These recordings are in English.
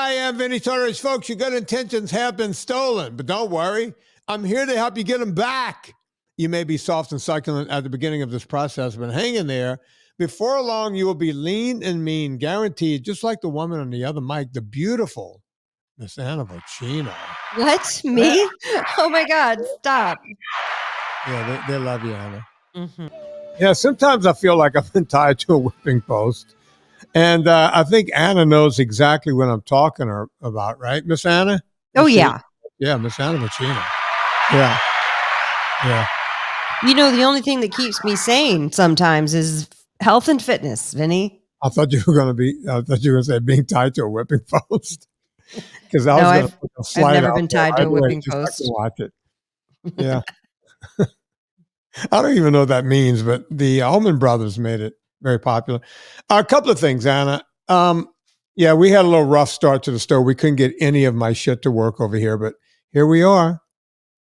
I am Vinnie Tortorich. Folks, your good intentions have been stolen, but don't worry. I'm here to help you get them back. You may be soft and succulent at the beginning of this process, but hang in there. Before long, you will be lean and mean, guaranteed, just like the woman on the other mic, the beautiful Miss Anna Vocino. What? Me? Oh, my God. Stop. Yeah, they love you, Anna. Mm-hmm. Yeah, sometimes I feel like I've been tied to a whipping post. And I think Anna knows exactly what I'm talking about, right, Miss Anna? Oh, yeah. Yeah, Miss Anna Vocino. Yeah. Yeah. You know, the only thing that keeps me sane sometimes is health and fitness, Vinny. I thought you were going to say being tied to a whipping post. Because I was going to put a slide I've never been tied to a whipping post. I can watch it. Yeah. I don't even know what that means, but the Allman Brothers made it very popular. A couple of things, Anna. Yeah, we had a little rough start to the store. We couldn't get any of my shit to work over here, but here we are.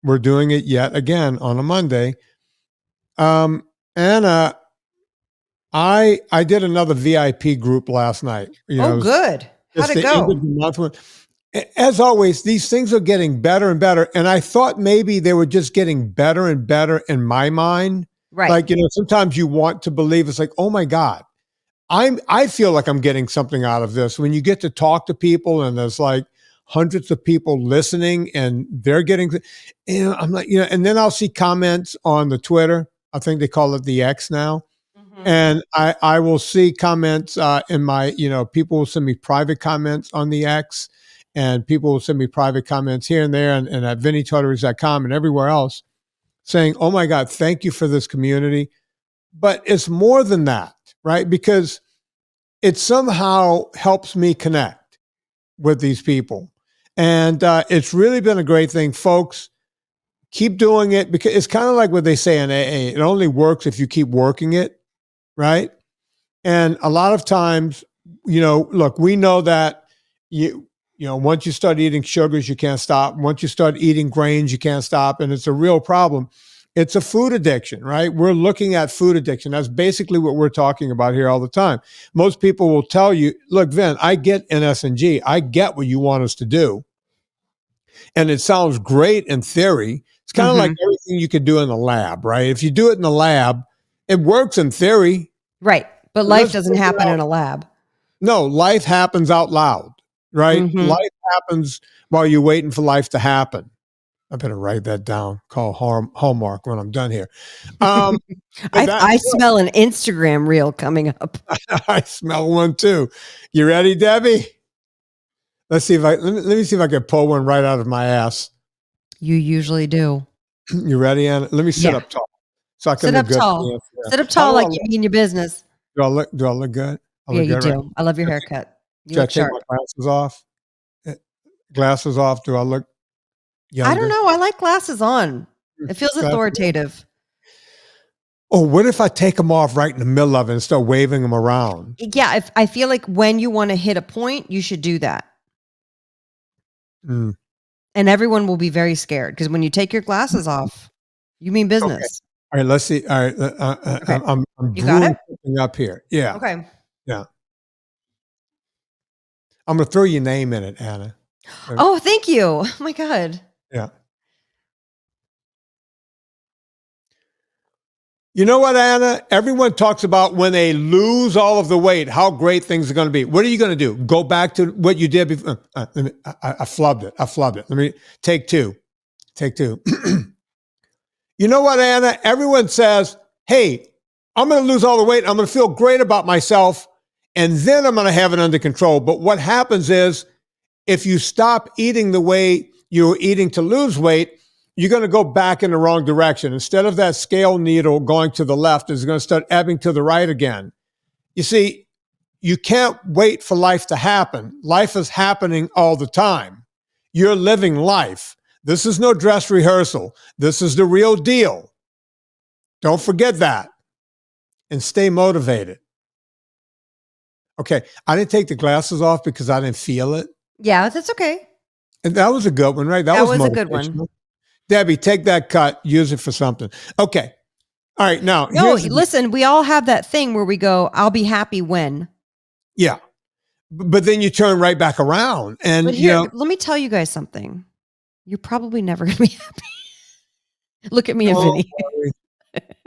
We're doing it yet again on a Monday. Anna, I did another VIP group last night. Good. How'd it go? As always, these things are getting better and better. And I thought maybe they were just getting better and better in my mind. Right. Like, sometimes you want to believe it's like, oh my God, I feel like I'm getting something out of this. When you get to talk to people and there's like hundreds of people listening and they're getting, I'm like, and then I'll see comments on the Twitter. I think they call it the X now. Mm-hmm. And I will see comments in my, people will send me private comments on the X, and people will send me private comments here and there and at VinnieTortorich.com and everywhere else saying, oh my God, thank you for this community. But it's more than that, right? Because it somehow helps me connect with these people. And it's really been a great thing, folks. Keep doing it, because it's kind of like what they say in AA. It only works if you keep working it, right? And a lot of times, look, we know that once you start eating sugars, you can't stop. Once you start eating grains, you can't stop. And it's a real problem. It's a food addiction, right? We're looking at food addiction. That's basically what we're talking about here all the time. Most people will tell you, look, Vin, I get NSNG. I get what you want us to do. And it sounds great in theory. It's kind of like everything you could do in the lab, right? If you do it in the lab, it works in theory. Right. But life doesn't happen in a lab. No, life happens out loud. Right? Mm-hmm. Life happens while you're waiting for life to happen. I better write that down. Call Hallmark when I'm done here. I smell an Instagram reel coming up. I smell one too. You ready, Debbie? Let's see if let me see if I can pull one right out of my ass. You usually do. You ready, Anna? Let me sit up tall. So I can sit up tall. Sit up tall like you mean your business. Do I look good? Yeah, you do. Right? I love your haircut. Should I take my glasses off? Glasses off. Do I look younger? I don't know. I like glasses on. It feels authoritative. Oh, what if I take them off right in the middle of it and start waving them around? Yeah, I feel like when you want to hit a point, you should do that. Mm. And everyone will be very scared, because when you take your glasses off, you mean business. Okay. All right, let's see. All right, okay. I'm you got it? Something up here. Yeah. Okay. Yeah. I'm going to throw your name in it, Anna. Oh, thank you. Oh my God. Yeah. You know what, Anna? Everyone talks about when they lose all of the weight, how great things are going to be. What are you going to do? Go back to what you did before? I flubbed it. Let me take two. You know what, Anna? Everyone says, hey, I'm going to lose all the weight. I'm going to feel great about myself. And then I'm going to have it under control. But what happens is, if you stop eating the way you were eating to lose weight, you're going to go back in the wrong direction. Instead of that scale needle going to the left, it's going to start ebbing to the right again. You see, you can't wait for life to happen. Life is happening all the time. You're living life. This is no dress rehearsal. This is the real deal. Don't forget that. And stay motivated. Okay, I didn't take the glasses off because I didn't feel it. Yeah, that's okay. And that was a good one, right? That was a good one. Debbie, take that cut, use it for something. Okay. All right, now. No, listen, we all have that thing where we go, I'll be happy when. Yeah. but then you turn right back around. And, But here, let me tell you guys something. You're probably never going to be happy. Look at me and Vinnie.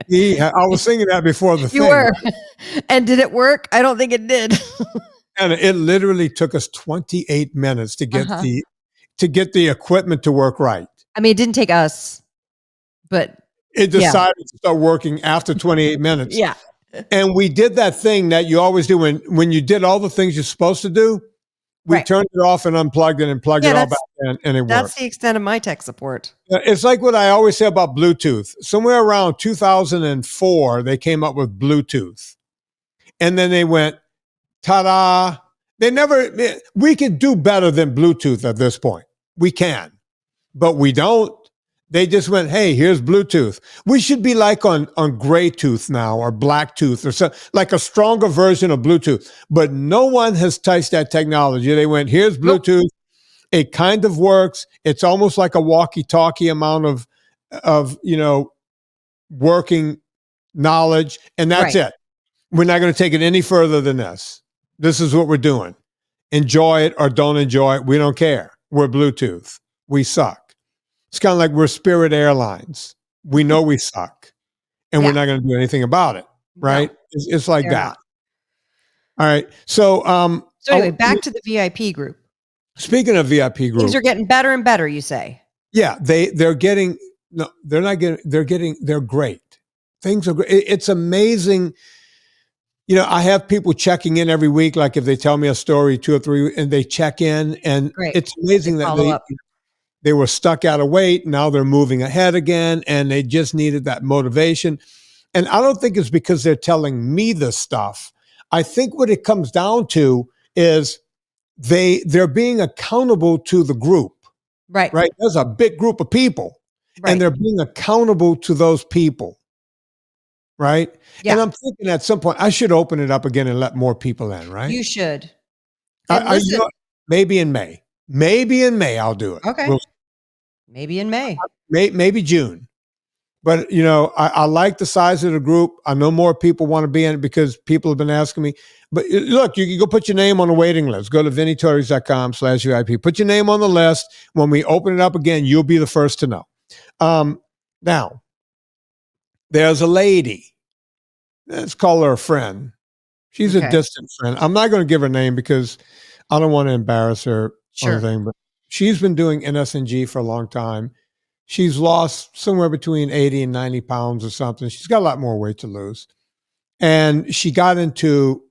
Yeah, I was thinking that before the thing. You were. And did it work? I don't think it did. And it literally took us 28 minutes to get the equipment to work right. I mean, it didn't take us, but it decided to start working after 28 minutes. Yeah. And we did that thing that you always do when you did all the things you're supposed to do. We turned it off and unplugged it and plugged it all back in, and it worked. That's the extent of my tech support. It's like what I always say about Bluetooth. Somewhere around 2004, they came up with Bluetooth. And then they went, ta-da. We could do better than Bluetooth at this point. We can, but we don't. They just went, hey, here's Bluetooth. We should be like on Gray Tooth now, or Black Tooth, or so, like a stronger version of Bluetooth. But no one has touched that technology. They went, here's Bluetooth. Nope. It kind of works. It's almost like a walkie-talkie amount of working knowledge, and that's it. We're not going to take it any further than this. This is what we're doing. Enjoy it or don't enjoy it. We don't care. We're Bluetooth. We suck. It's kind of like we're Spirit Airlines. We know we suck, and we're not going to do anything about it, right? No, it's like that. All right. So anyway, back to the VIP group. Speaking of VIP group, things are getting better and better, you say? Yeah, they're getting. No, they're not getting. They're great. Things are great. It's amazing. I have people checking in every week. Like if they tell me a story, 2 or 3, and they check in, and it's amazing that they were stuck out of weight. Now they're moving ahead again, and they just needed that motivation. And I don't think it's because they're telling me this stuff. I think what it comes down to is they're being accountable to the group. Right. There's a big group of people, and they're being accountable to those people. Right. Yeah. And I'm thinking at some point I should open it up again and let more people in. Right. You should. Maybe in May. Maybe in May I'll do it. Okay. Maybe in May. Maybe June. But I like the size of the group. I know more people want to be in it because people have been asking me. But look, you can go put your name on the waiting list. Go to VinnieTortorich.com/VIP. Put your name on the list. When we open it up again, you'll be the first to know. Now, there's a lady. Let's call her a friend. She's a distant friend. I'm not going to give her name because I don't want to embarrass her or anything, but she's been doing NSNG for a long time. She's lost somewhere between 80 and 90 pounds or something. She's got a lot more weight to lose. And she got into,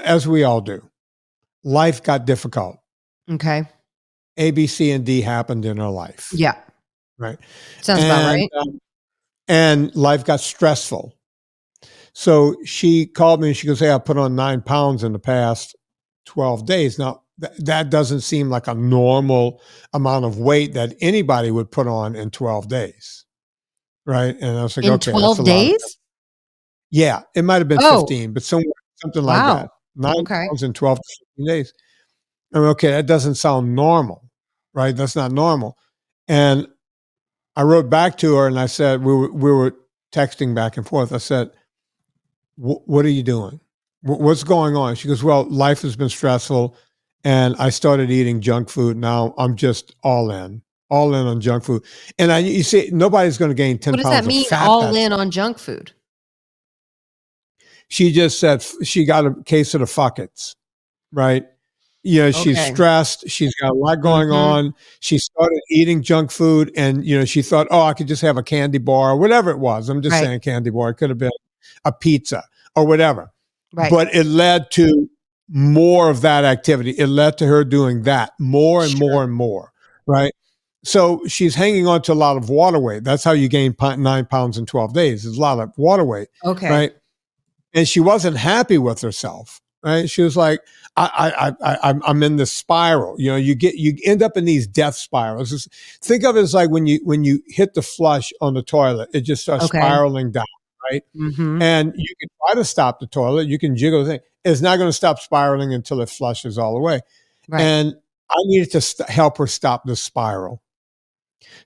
as we all do, life got difficult. Okay. A, B, C, and D happened in her life. Yeah. Right. Sounds about right. And life got stressful. So she called me and she goes, hey, I put on 9 pounds in the past 12 days. Now, that doesn't seem like a normal amount of weight that anybody would put on in 12 days. Right. And I was like, in okay. 12 days? Yeah. It might have been 15, but something like that. 9 pounds in 12 to 15 days. I mean, okay, that doesn't sound normal. Right. That's not normal. And I wrote back to her and I said, we were texting back and forth. I said, what are you doing? What's going on? She goes, well, life has been stressful and I started eating junk food. Now I'm just all in on junk food. And you see, nobody's going to gain 10 pounds of fat. What does that mean, all in on junk food? She just said she got a case of the fuckets, right? She's stressed. She's got a lot going on. She started eating junk food and, she thought, oh, I could just have a candy bar or whatever it was. I'm just saying candy bar. It could have been a pizza or whatever. Right. But it led to more of that activity. It led to her doing that more and more and more. Right. So she's hanging on to a lot of water weight. That's how you gain 9 pounds in 12 days. There's a lot of water weight. Okay. Right. And she wasn't happy with herself. Right. She was like, I'm in this spiral. You end up in these death spirals. Think of it as like when you hit the flush on the toilet, it just starts spiraling down. Right. Mm-hmm. And you can try to stop the toilet. You can jiggle the thing. It's not going to stop spiraling until it flushes all the way. Right. And I needed to help her stop this spiral.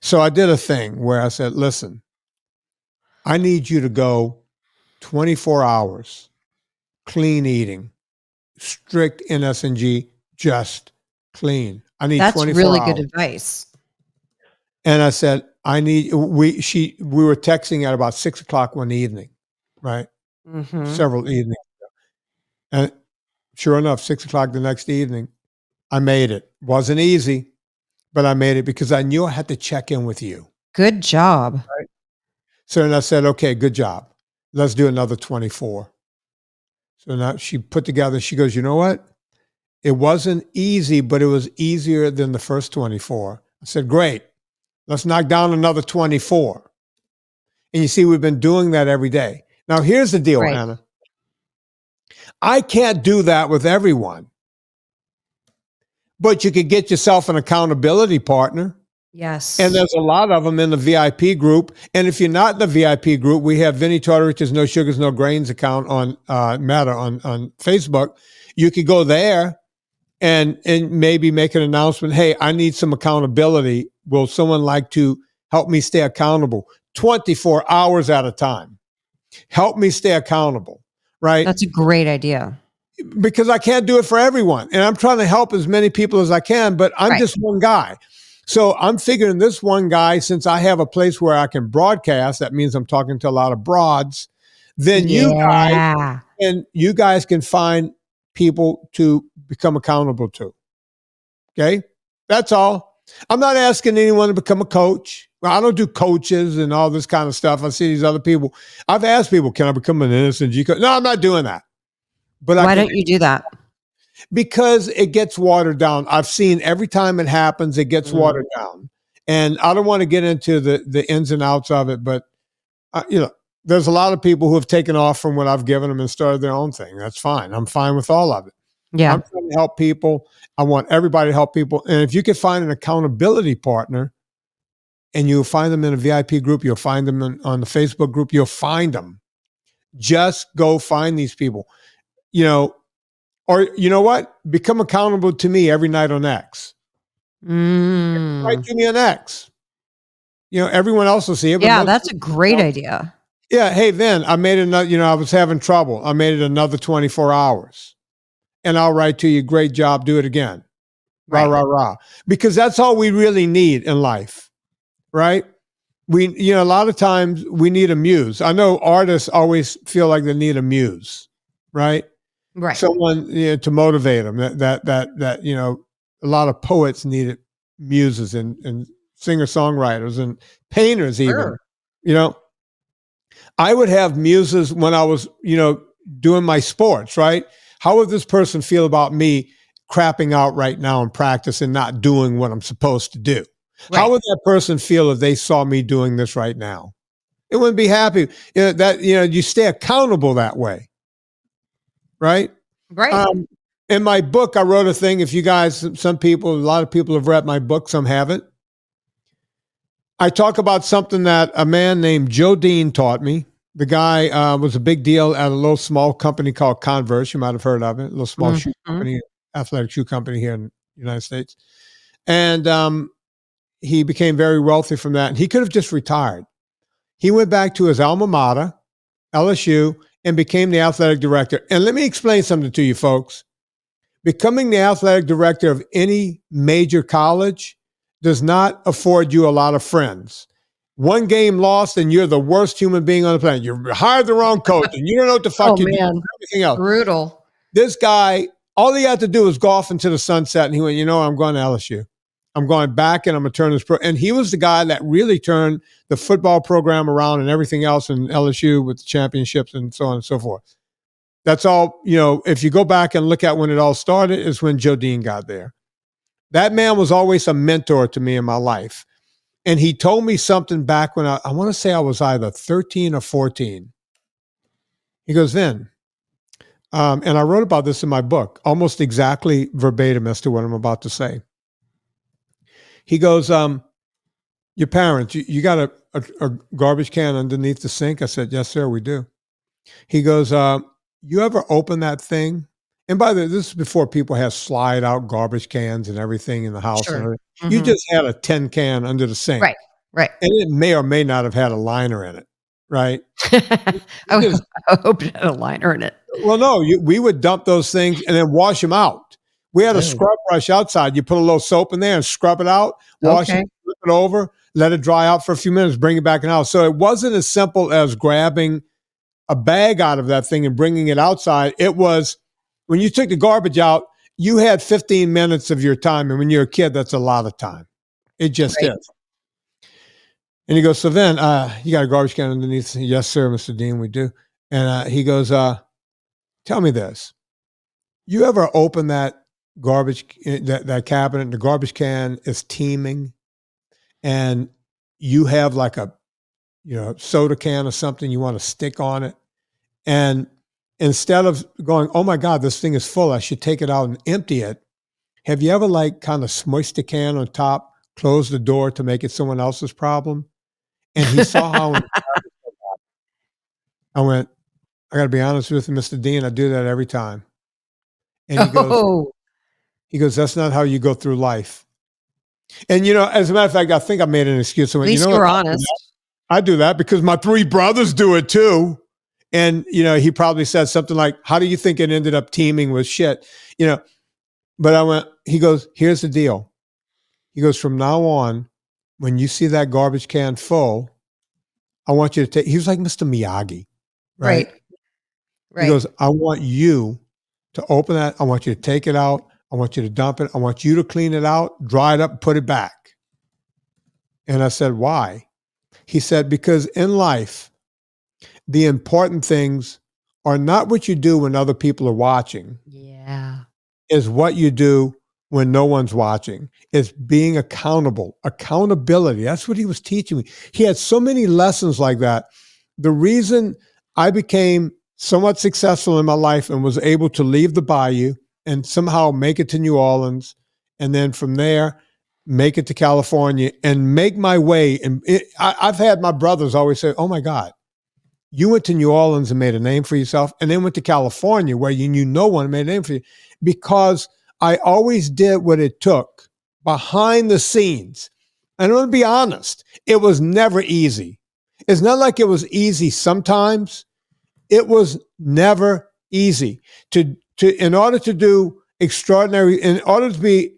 So I did a thing where I said, listen, I need you to go 24 hours clean eating. strict NSNG, just clean. I need That's 24 really hours. good advice. And I said, we were texting at about 6:00 one evening, right? Several evenings. And sure enough, 6:00 the next evening, I made it. Wasn't easy, but I made it because I knew I had to check in with you. Good job. Right? So then I said, okay, good job. Let's do another 24. So now she put together, she goes, you know what? It wasn't easy, but it was easier than the first 24. I said, great. Let's knock down another 24. And you see, we've been doing that every day. Now, here's the deal, Right. Anna. I can't do that with everyone, but you could get yourself an accountability partner. Yes. And there's a lot of them in the VIP group. And if you're not in the VIP group, we have Vinnie Tortorich's No Sugars, No Grains account on Meta on Facebook. You could go there and maybe make an announcement. Hey, I need some accountability. Will someone like to help me stay accountable 24 hours at a time? Help me stay accountable, right? That's a great idea. Because I can't do it for everyone. And I'm trying to help as many people as I can, but I'm just one guy. So I'm figuring this one guy, since I have a place where I can broadcast, that means I'm talking to a lot of broads, then you guys can find people to become accountable to. Okay? That's all. I'm not asking anyone to become a coach. Well, I don't do coaches and all this kind of stuff. I see these other people. I've asked people, can I become an NSNG coach? No, I'm not doing that. But why don't you do that? Because it gets watered down. I've seen every time it happens, it gets watered down. And I don't want to get into the ins and outs of it, but there's a lot of people who have taken off from what I've given them and started their own thing. That's fine. I'm fine with all of it. Yeah. I'm trying to help people. I want everybody to help people. And if you can find an accountability partner and you'll find them in a VIP group, you'll find them on the Facebook group, you'll find them. Just go find these people. Or you know what? Become accountable to me every night on X. Write to me on X. Everyone else will see it. Yeah, that's a great idea. Yeah. Hey, Vin, I made another, I was having trouble. I made it another 24 hours. And I'll write to you, great job, do it again. Rah, rah, rah. Because that's all we really need in life. Right? A lot of times we need a muse. I know artists always feel like they need a muse. Right? Right. Someone to motivate them. That a lot of poets needed muses and singer-songwriters and painters even. Sure. I would have muses when I was, doing my sports, right? How would this person feel about me crapping out right now in practice and not doing what I'm supposed to do? Right. How would that person feel if they saw me doing this right now? It wouldn't be happy. You stay accountable that way. Right? Right. In my book, I wrote a thing. If you guys, a lot of people have read my book, some haven't. I talk about something that a man named Joe Dean taught me. The guy was a big deal at a little small company called Converse. You might have heard of it. A little small shoe company, athletic shoe company here in the United States. And he became very wealthy from that. And he could have just retired. He went back to his alma mater, LSU, and became the athletic director. And let me explain something to you folks. Becoming the athletic director of any major college does not afford you a lot of friends. One game lost and you're the worst human being on the planet. You hired the wrong coach and you don't know what the fuck you're doing. Everything else. Brutal. This guy, all he had to do was go off into the sunset and he went, I'm going to LSU. I'm going back and I'm going to turn this pro. And he was the guy that really turned the football program around and everything else in LSU with the championships and so on and so forth. That's all, if you go back and look at when it all started, is when Joe Dean got there. That man was always a mentor to me in my life. And he told me something back when I want to say I was either 13 or 14. He goes, Vin, and I wrote about this in my book, almost exactly verbatim as to what I'm about to say. He goes, your parents, you got a garbage can underneath the sink? I said, yes, sir, we do. He goes, you ever open that thing? And by the way, this is before people had slide out garbage cans and everything in the house. Sure. You just had a tin can under the sink. Right. And it may or may not have had a liner in it. right? I hope it had a liner in it. Well, no, we would dump those things and then wash them out. We had a scrub brush outside. You put a little soap in there and scrub it out, wash it, flip it over, let it dry out for a few minutes, bring it back in the house. So it wasn't as simple as grabbing a bag out of that thing and bringing it outside. It was when you took the garbage out, you had 15 minutes of your time. And when you're a kid, that's a lot of time. It just is. And he goes, so then you got a garbage can underneath? Yes, sir, Mr. Dean, we do. And he goes, tell me this. You ever open that garbage, that cabinet, and the garbage can is teeming, and you have like a, soda can or something you want to stick on it. And instead of going, oh my God, this thing is full, I should take it out and empty it. Have you ever like kind of smushed the can on top, closed the door to make it someone else's problem? And he saw how I went, I got to be honest with you, Mr. Dean, I do that every time. And he goes, that's not how you go through life. And, as a matter of fact, I think I made an excuse. I went, At least you're honest. I do that because my 3 brothers do it too. And, he probably said something like, how do you think it ended up teeming with shit? But he goes, here's the deal. He goes, from now on, when you see that garbage can full, I want you to take, he was like Mr. Miyagi, right? He goes, I want you to open that. I want you to take it out. I want you to dump it. I want you to clean it out, dry it up, and put it back. And I said, why? He said, because in life, the important things are not what you do when other people are watching. Yeah. Is what you do when no one's watching. It's being accountable. Accountability. That's what he was teaching me. He had so many lessons like that. The reason I became somewhat successful in my life and was able to leave the bayou and somehow make it to New Orleans, and then from there, make it to California and make my way. And I've had my brothers always say, oh my God, you went to New Orleans and made a name for yourself, and then went to California where you knew no one and made a name for you, because I always did what it took behind the scenes. And I'm going to be honest, it was never easy. It's not like it was easy sometimes. It was never easy. In order to be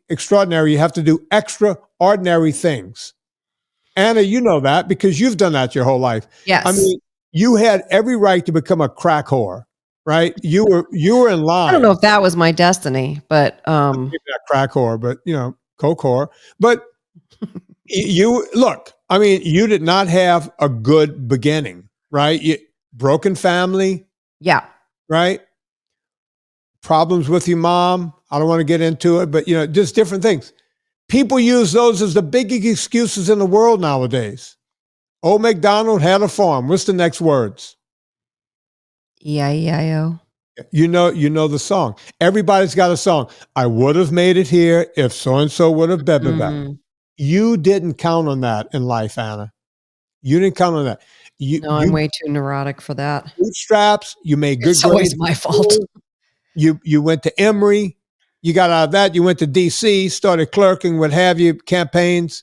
extraordinary, you have to do extraordinary things. Anna, you know that because you've done that your whole life. Yes. I mean, you had every right to become a crack whore, right? You were in line. I don't know if that was my destiny, but maybe not crack whore, but coke whore. But you look, I mean, you did not have a good beginning, right? Broken family. Yeah. Right? Problems with your mom. I don't want to get into it, but just different things. People use those as the biggest excuses in the world nowadays. Old MacDonald had a farm. What's the next words? E-I-E-I-O. You know the song. Everybody's got a song. I would have made it here if so-and-so would have been back. You didn't count on that in life, Anna. You didn't count on that. I'm way too neurotic for that. Bootstraps. You made good grades. It's always my fault. You went to Emory. You got out of that. You went to D.C., started clerking, what have you, campaigns.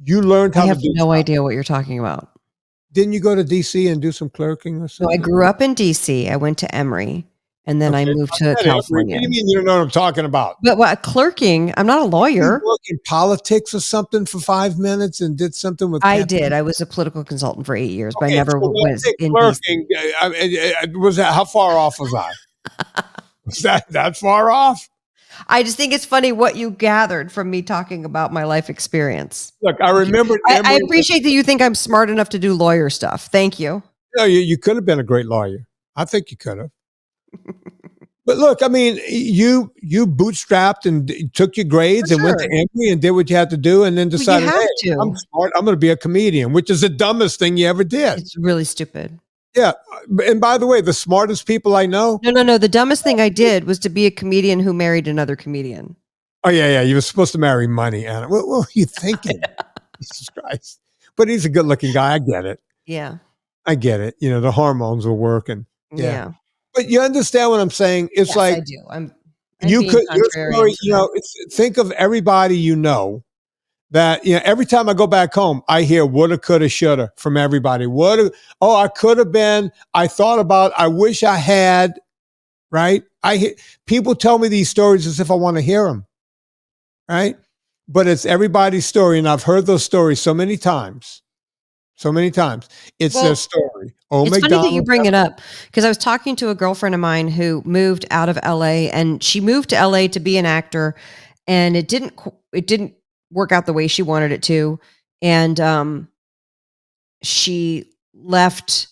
You learned how to do I have no idea what you're talking about. Didn't you go to D.C. and do some clerking or something? No, I grew up in D.C. I went to Emory, and then I moved to California. What do you mean you don't know what I'm talking about? But what, clerking? I'm not a lawyer. You worked in politics or something for 5 minutes and did something with I did. I was a political consultant for 8 years, but I never was in clerking. Was that, how far off was I? Was that far off? I just think it's funny what you gathered from me talking about my life experience. Look, I remember. I appreciate that you think I'm smart enough to do lawyer stuff. Thank you. No, you could have been a great lawyer. I think you could have. But look, I mean, you bootstrapped and took your grades and went to Emory and did what you had to do, and then decided, hey, I'm smart. I'm going to be a comedian, which is the dumbest thing you ever did. It's really stupid. Yeah. And by the way, the smartest people I know. No. The dumbest thing I did was to be a comedian who married another comedian. Oh, yeah. You were supposed to marry money, Anna. What were you thinking? Jesus Christ. But he's a good looking guy. I get it. Yeah. I get it. The hormones were working. Yeah. But you understand what I'm saying? It's yes, like. I do. I'm you could, your story, think of everybody that, every time I go back home, I hear woulda, coulda, shoulda from everybody. I could have been, I thought about, I wish I had, right? People tell me these stories as if I want to hear them, right? But it's everybody's story. And I've heard those stories so many times. It's their story. It's funny that you bring it up, because I was talking to a girlfriend of mine who moved out of LA, and she moved to LA to be an actor, and it didn't work out the way she wanted it to. And she left,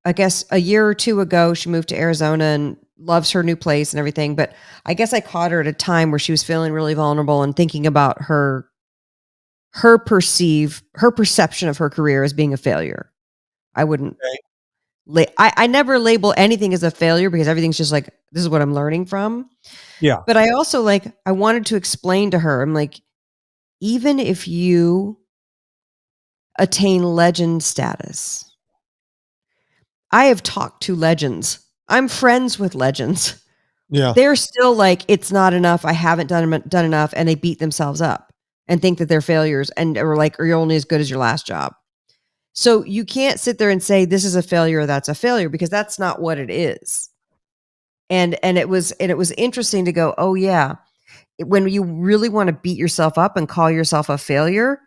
I guess, a year or two ago. She moved to Arizona and loves her new place and everything. But I guess I caught her at a time where she was feeling really vulnerable and thinking about her perception of her career as being a failure. I wouldn't, I never label anything as a failure, because everything's just like, this is what I'm learning from. Yeah. But I also I wanted to explain to her, I'm like, even if you attain legend status, I have talked to legends. I'm friends with legends. Yeah. They're still like, it's not enough. I haven't done enough. And they beat themselves up and think that they're failures, and are like, or you're only as good as your last job. So you can't sit there and say this is a failure or that's a failure, because that's not what it is. And it was interesting to go, oh yeah, when you really want to beat yourself up and call yourself a failure,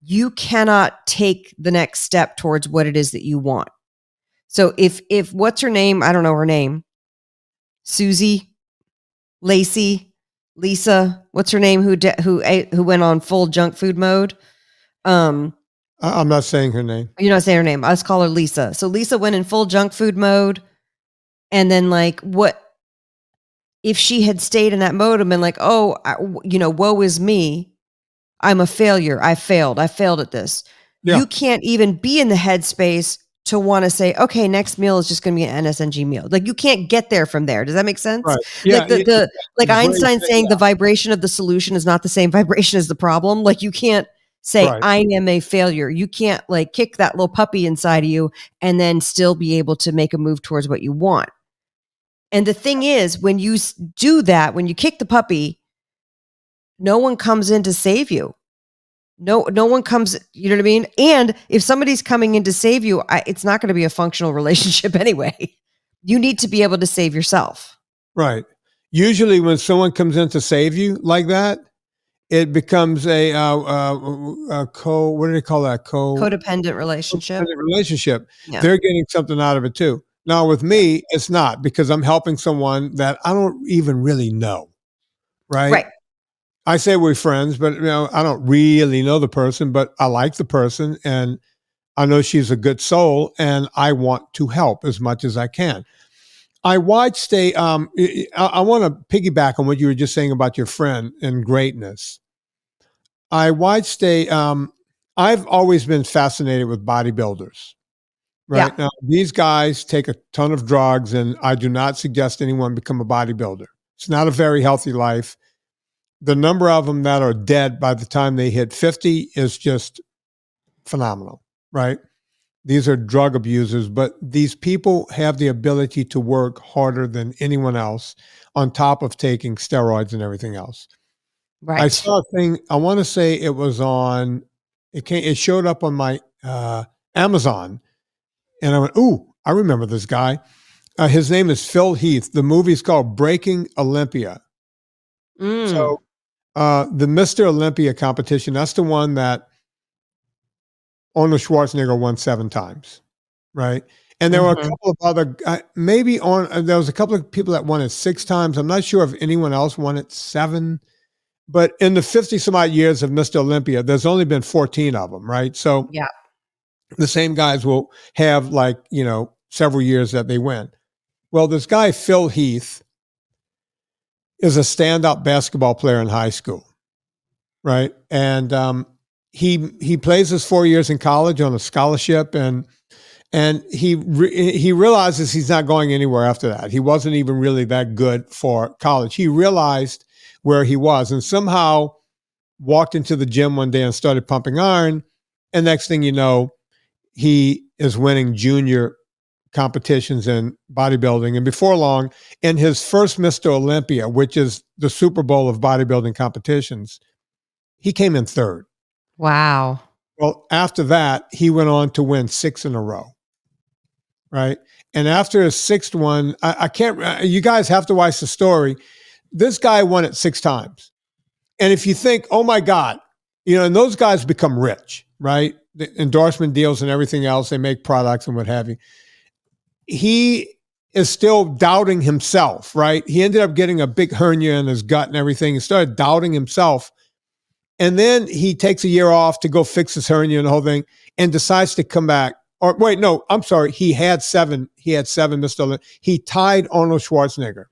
you cannot take the next step towards what it is that you want. So if what's her name? I don't know her name. Susie, Lacey, Lisa, what's her name? Who went on full junk food mode? I'm not saying her name. You're not saying her name. Let's call her Lisa. So Lisa went in full junk food mode, and then what if she had stayed in that mode and been like, oh, woe is me. I'm a failure. I failed at this. Yeah. You can't even be in the headspace to want to say, okay, next meal is just going to be an NSNG meal. Like, you can't get there from there. Does that make sense? Right. Yeah, like Einstein saying the vibration of the solution is not the same vibration as the problem. Like, you can't say, I am a failure. You can't kick that little puppy inside of you and then still be able to make a move towards what you want. And the thing is, when you do that, when you kick the puppy, no one comes in to save you. No one comes, you know what I mean? And if somebody's coming in to save you, it's not going to be a functional relationship anyway. You need to be able to save yourself. Right. Usually when someone comes in to save you like that, it becomes a what do they call that? Codependent relationship. Codependent relationship. Yeah. They're getting something out of it too. Now with me, it's not, because I'm helping someone that I don't even really know. Right. I say we're friends, but I don't really know the person, but I like the person, and I know she's a good soul, and I want to help as much as I can. I watched I want to piggyback on what you were just saying about your friend and greatness. I watched I've always been fascinated with bodybuilders, right? Yeah. Now, these guys take a ton of drugs, and I do not suggest anyone become a bodybuilder. It's not a very healthy life. The number of them that are dead by the time they hit 50 is just phenomenal, right? These are drug abusers, but these people have the ability to work harder than anyone else, on top of taking steroids and everything else. Right. I saw a thing, I want to say it was it showed up on my Amazon, and I went, ooh, I remember this guy. His name is Phil Heath. The movie is called Breaking Olympia. So the Mr. Olympia competition, that's the one that Arnold Schwarzenegger won 7 times, right? And there were a couple of other, there was a couple of people that won it 6 times. I'm not sure if anyone else won it 7, but in the 50 some odd years of Mr. Olympia, there's only been 14 of them, right? So yeah, the same guys will have several years that they win. Well, this guy, Phil Heath, is a standout basketball player in high school, right? And he plays his 4 years in college on a scholarship, and he realizes he's not going anywhere after that. He wasn't even really that good for college. He realized where he was, and somehow walked into the gym one day and started pumping iron. And next thing you know, he is winning junior competitions in bodybuilding. And before long, in his first Mr. Olympia, which is the Super Bowl of bodybuilding competitions, he came in 3rd. Wow. Well, after that, he went on to win 6 in a row. Right. And after his 6th one, I can't, you guys have to watch the story. This guy won it 6 times. And if you think, oh my God, and those guys become rich, right? The endorsement deals and everything else, they make products and what have you. He is still doubting himself, right? He ended up getting a big hernia in his gut and everything. He started doubting himself. And then he takes a year off to go fix his hernia and the whole thing and decides to come back. Or wait, no, I'm sorry. He had 7, Mr. Olympia. He tied Arnold Schwarzenegger.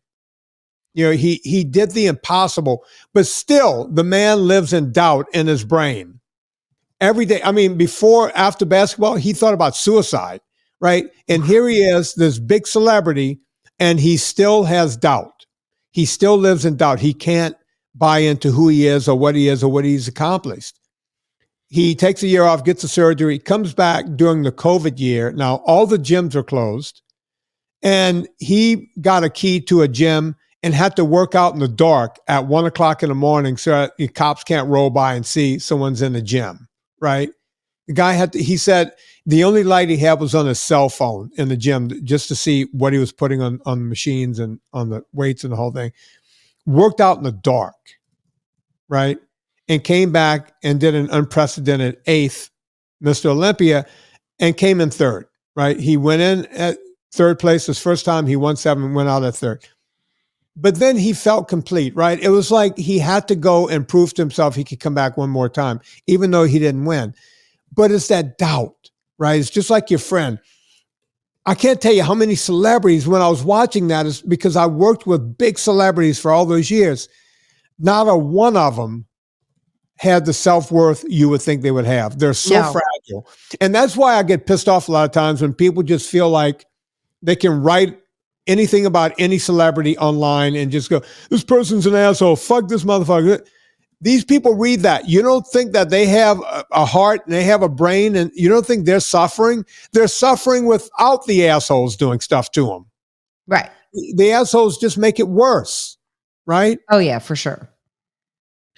He did the impossible, but still the man lives in doubt in his brain every day. I mean, after basketball, he thought about suicide, right? And here he is, this big celebrity, and he still has doubt. He still lives in doubt. He can't buy into who he is or what he's accomplished. He takes a year off, gets a surgery, comes back during the COVID year. Now, all the gyms are closed, and he got a key to a gym and had to work out in the dark at 1 o'clock in the morning so the cops can't roll by and see someone's in the gym, right? The guy he said the only light he had was on his cell phone in the gym just to see what he was putting on the machines and on the weights and the whole thing. Worked out in the dark, right? And came back and did an unprecedented 8th Mr. Olympia and came in 3rd, right? He went in at 3rd place his first time. He won 7 and went out at 3rd. But then he felt complete, right? It was like he had to go and prove to himself he could come back one more time, even though he didn't win. But it's that doubt, right? It's just like your friend. I can't tell you how many celebrities, when I was watching that, is because I worked with big celebrities for all those years. Not a one of them had the self-worth you would think they would have. They're so fragile. And that's why I get pissed off a lot of times when people just feel like they can write anything about any celebrity online and just go, this person's an asshole. Fuck this motherfucker. These people read that. You don't think that they have a heart and they have a brain and you don't think they're suffering? They're suffering without the assholes doing stuff to them. Right. The assholes just make it worse. Right? Oh, yeah, for sure.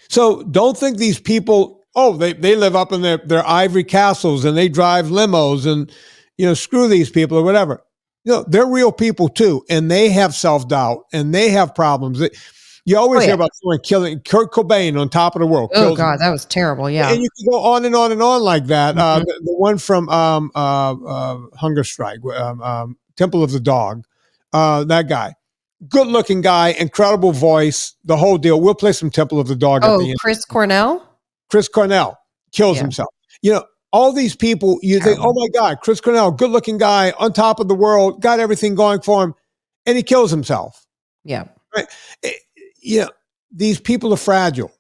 So don't think these people, they live up in their ivory castles and they drive limos and, screw these people or whatever. They're real people too, and they have self-doubt and they have problems. You always hear about someone killing Kurt Cobain on Top of the World. Oh God, that was terrible. Yeah. And you can go on and on and on like that. Mm-hmm. The one from Hunger Strike, Temple of the Dog, that guy. Good looking guy, incredible voice, the whole deal. We'll play some Temple of the Dog at the end. Chris Cornell? Chris Cornell kills himself. All these people, you think, oh my God, Chris Cornell, good looking guy, on top of the world, got everything going for him, and he kills himself. Yeah. Right? These people are fragile.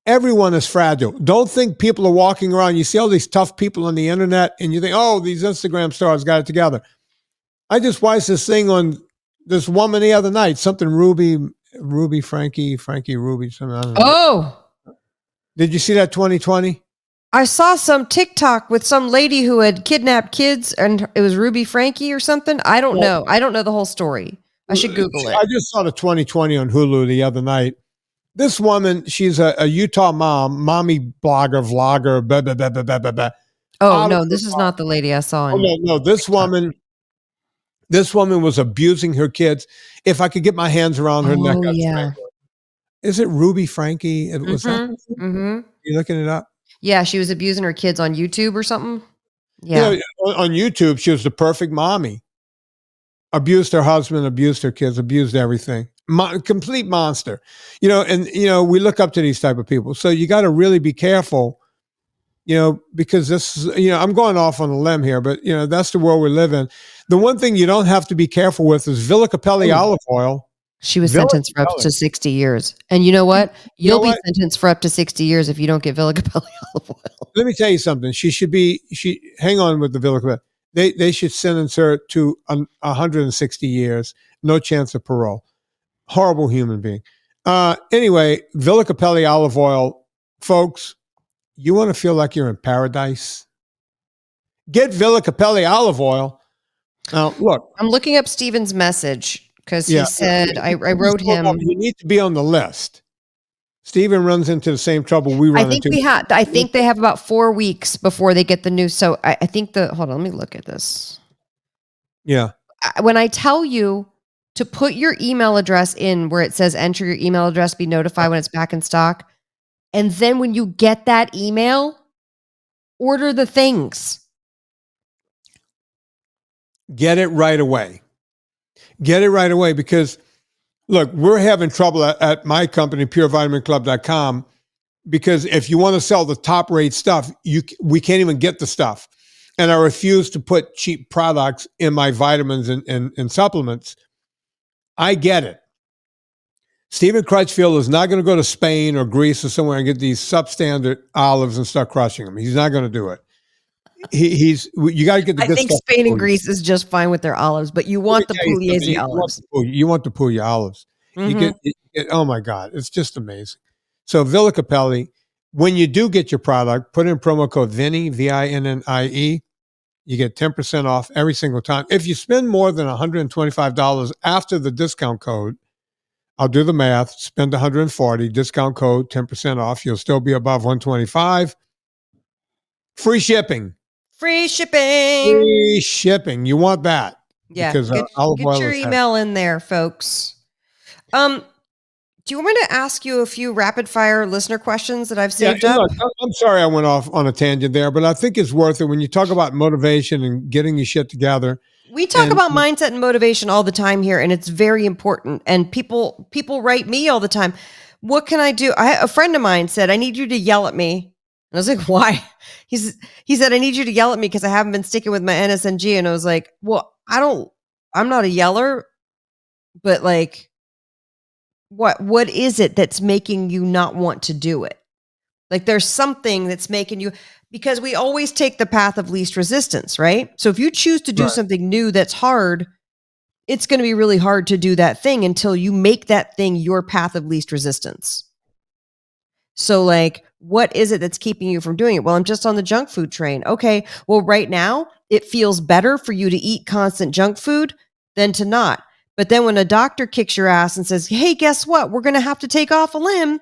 Everyone is fragile. Don't think people are walking around. You see all these tough people on the internet, and you think, oh, these Instagram stars got it together. I just watched this thing on this woman the other night, something Ruby, Frankie Ruby, something. I don't know. Oh. Did you see that 2020? I saw some TikTok with some lady who had kidnapped kids and it was Ruby Frankie or something. I don't know. I don't know the whole story. I should Google it. I just saw the 2020 on Hulu the other night. This woman, she's a Utah mommy blogger, vlogger, blah, blah, blah, blah, blah, blah. Oh, no, this is not the lady I saw. No, this woman was abusing her kids. If I could get my hands around her neck. Yeah. Is it Ruby Frankie? Was that? Mm-hmm. You looking it up? Yeah, she was abusing her kids on YouTube or something. Yeah. On YouTube, she was the perfect mommy. Abused her husband, abused her kids, abused everything. Complete monster. We look up to these type of people. So you got to really be careful, because this is, I'm going off on a limb here, but, that's the world we live in. The one thing you don't have to be careful with is Villa Capelli olive oil. She was sentenced for up to 60 years. And you know what? You'll be sentenced for up to 60 years if you don't get Villa Capelli olive oil. Let me tell you something. Hang on with the Villa Capelli. They should sentence her to 160 years. No chance of parole. Horrible human being. Anyway, Villa Capelli olive oil, folks, you want to feel like you're in paradise? Get Villa Capelli olive oil. Now, look. I'm looking up Steven's message because he said, I wrote him. You need to be on the list. Steven runs into the same trouble we run into. I think they have about 4 weeks before they get the news. So I think hold on, let me look at this. Yeah. When I tell you to put your email address in where it says enter your email address, be notified when it's back in stock. And then when you get that email, order the things. Get it right away. Get it right away because, look, we're having trouble at my company, purevitaminclub.com, because if you want to sell the top rate stuff, we can't even get the stuff. And I refuse to put cheap products in my vitamins and supplements. I get it. Stephen Crutchfield is not going to go to Spain or Greece or somewhere and get these substandard olives and start crushing them. He's not going to do it. You got to get the good stuff. I think Spain and Greece is just fine with their olives, but you want the Pugliese olives. You want the Puglia olives. Mm-hmm. You get, oh my God, it's just amazing. So Villa Capelli, when you do get your product, put in promo code Vinnie, VINNIE. You get 10% off every single time. If you spend more than $125 after the discount code, I'll do the math, spend $140, discount code, 10% off. You'll still be above $125. Free shipping. Free shipping. Free shipping. You want that. Yeah. Because get your email in there, folks. Do you want me to ask you a few rapid fire listener questions that I've saved up? Look, I'm sorry I went off on a tangent there, but I think it's worth it when you talk about motivation and getting your shit together. We talk about mindset and motivation all the time here, and it's very important. And people write me all the time. What can I do? A friend of mine said, I need you to yell at me. And I was like, why? He said, I need you to yell at me because I haven't been sticking with my NSNG. And I was like, well, I'm not a yeller, but like, what is it that's making you not want to do it? Like there's something that's making you, because we always take the path of least resistance, right? So if you choose to do something new that's hard, it's going to be really hard to do that thing until you make that thing your path of least resistance. So like, what is it that's keeping you from doing it? Well, I'm just on the junk food train. Okay, well, right now it feels better for you to eat constant junk food than to not. But then when a doctor kicks your ass and says, hey, guess what? We're going to have to take off a limb,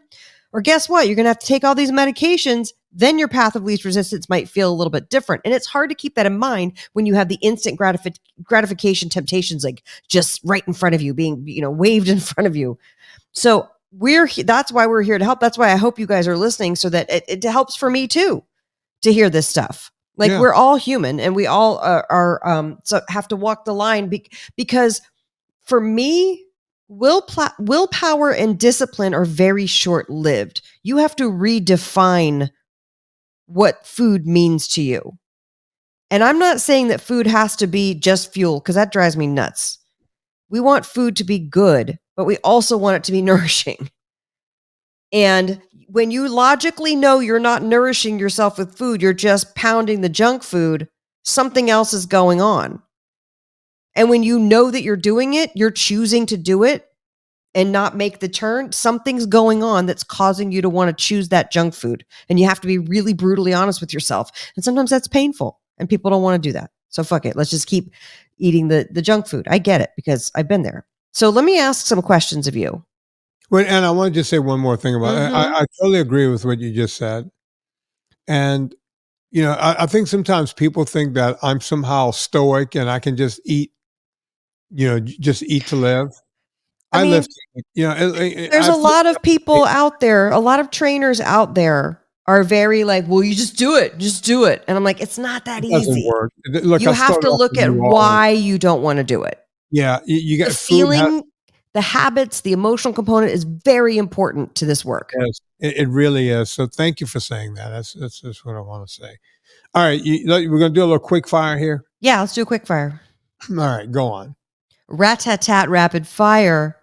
or guess what? You're going to have to take all these medications. Then your path of least resistance might feel a little bit different. And it's hard to keep that in mind when you have the instant gratification temptations, like just right in front of you, being, waved in front of you. So that's why we're here to help. That's why I hope you guys are listening, so that it helps for me too, to hear this stuff. Like we're all human, and we all are so have to walk the line because for me, willpower and discipline are very short-lived. You have to redefine what food means to you. And I'm not saying that food has to be just fuel, because that drives me nuts. We want food to be good, but we also want it to be nourishing. And when you logically know you're not nourishing yourself with food, you're just pounding the junk food, something else is going on. And when you know that you're doing it, you're choosing to do it and not make the turn, something's going on that's causing you to want to choose that junk food. And you have to be really brutally honest with yourself. And sometimes that's painful, and people don't want to do that. So fuck it. Let's just keep eating the junk food. I get it, because I've been there. So let me ask some questions of you. Well, and I want to just say one more thing about it. I totally agree with what you just said. And, I think sometimes people think that I'm somehow stoic and I can just eat, just eat to live. I mean, live to eat. There's a lot of people out there, a lot of trainers out there are very like, well, you just do it. Just do it. And I'm like, it's not that easy. It doesn't work. Look, you have to look at why you don't want to do it. Yeah. You get the feeling, the habits, the emotional component is very important to this work. Yes, it really is. So thank you for saying that. That's just what I want to say. All right. We're going to do a little quick fire here. Yeah, let's do a quick fire. All right. Go on. Rat-tat-tat rapid fire.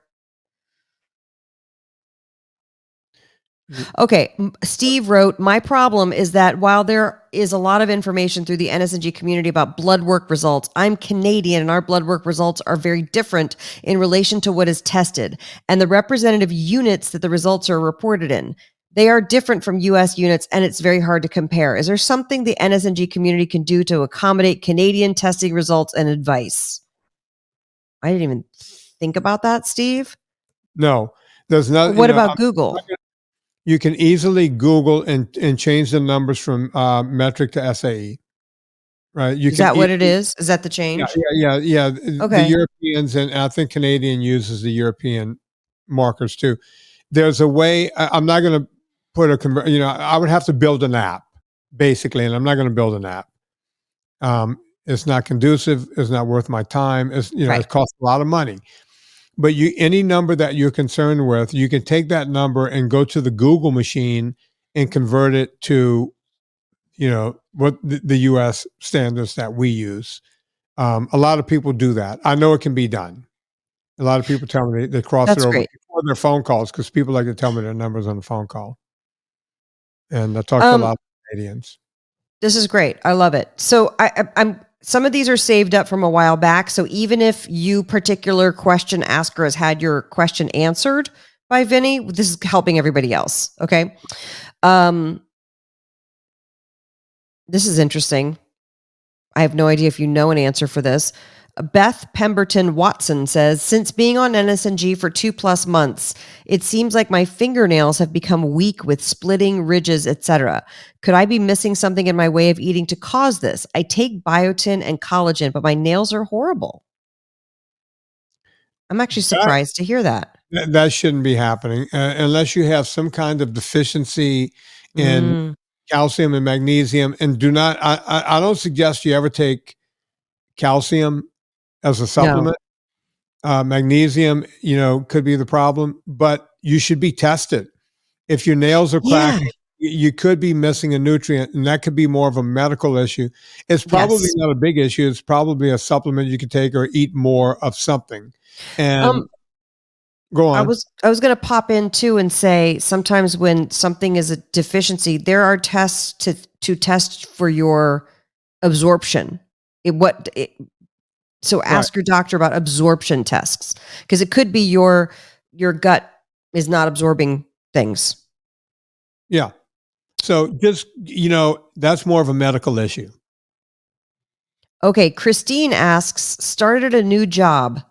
Okay, Steve wrote, my problem is that while there is a lot of information through the NSNG community about blood work results, I'm Canadian and our blood work results are very different in relation to what is tested and the representative units that the results are reported in. They are different from US units, and it's very hard to compare. Is there something the NSNG community can do to accommodate Canadian testing results and advice? I didn't even think about that, Steve. No, there's not. What about Google? You can easily Google and change the numbers from metric to SAE. Right? You Is can that what it easily, is? Is that the yeah, change? yeah. The Okay. Europeans, and I think Canadian uses the European markers too. There's a way. I'm not going to put I would have to build an app basically, and I'm not going to build an app. It's not conducive. It's not worth my time. Right. It costs a lot of money. But any number that you're concerned with, you can take that number and go to the Google machine and convert it to, what the U.S. standards that we use. A lot of people do that. I know it can be done. A lot of people tell me they cross it That's over great. before their phone calls because people like to tell me their numbers on the phone call. And I talk to a Um, lot of Canadians. This is great. I love it. So I'm some of these are saved up from a while back. So even if you particular question asker has had your question answered by Vinnie, this is helping everybody else. Okay. This is interesting. I have no idea if you know an answer for this. Beth Pemberton Watson says, since being on NSNG for 2+ months, it seems like my fingernails have become weak with splitting, ridges, etc. Could I be missing something in my way of eating to cause this? I take biotin and collagen, but my nails are horrible. I'm actually surprised to hear that. That shouldn't be happening unless you have some kind of deficiency in Mm, calcium and magnesium. And do not, I don't suggest you ever take calcium as a no. supplement. Magnesium, could be the problem, but you should be tested. If your nails are Yeah. cracking, you could be missing a nutrient, and that could be more of a medical issue. It's probably Yes. not a big issue. It's probably a supplement you could take or eat more of something. And go I on. was going to pop in too and say sometimes when something is a deficiency, there are tests to test for your absorption. So ask your doctor about absorption tests because it could be your gut is not absorbing things. Yeah. So just, that's more of a medical issue. Okay, Christine asks, started a new job.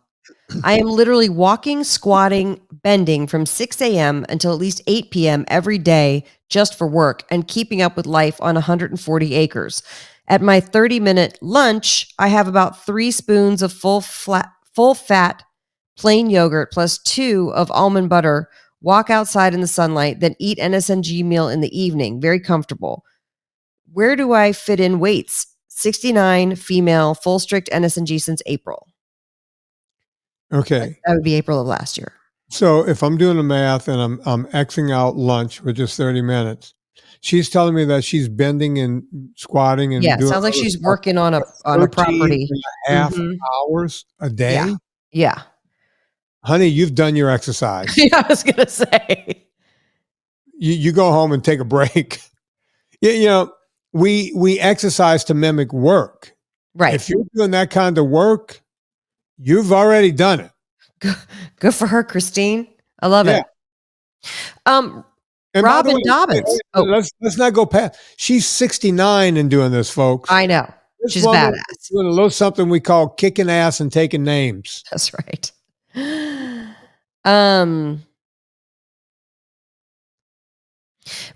I am literally walking, squatting, bending from 6 a.m. until at least 8 p.m. every day just for work and keeping up with life on 140 acres. At my 30-minute lunch, I have about 3 spoons of full fat plain yogurt plus 2 of almond butter, walk outside in the sunlight, then eat NSNG meal in the evening. Very comfortable. Where do I fit in weights? 69, female, full strict NSNG since April. Okay. That would be April of last year. So if I'm doing the math and I'm Xing out lunch, which is 30 minutes, she's telling me that she's bending and squatting and Yeah, doing sounds like all this she's stuff working on a 13 property. and a half Mhm. hours a day. Yeah. Yeah. Honey, you've done your exercise. Yeah, I was gonna say. You go home and take a break. We exercise to mimic work. Right. If you're doing that kind of work, you've already done it. Good for her, Christine. I love it. And by the Robin way, Dobbins. Oh, let's not go past. She's 69 and doing this, folks. I know. This She's woman badass. is doing a little something we call kicking ass and taking names. That's right.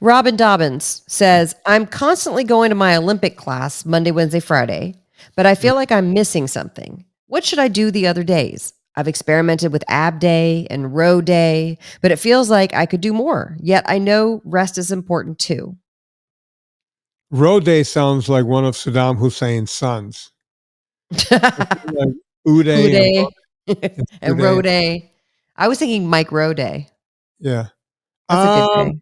Robin Dobbins says, I'm constantly going to my Olympic class Monday, Wednesday, Friday, but I feel like I'm missing something. What should I do the other days? I've experimented with ab day and row day, but it feels like I could do more. Yet I know rest is important too. Row day sounds like one of Saddam Hussein's sons. Like Uday and row day. I was thinking Mike Row Day. Yeah. That's a good day.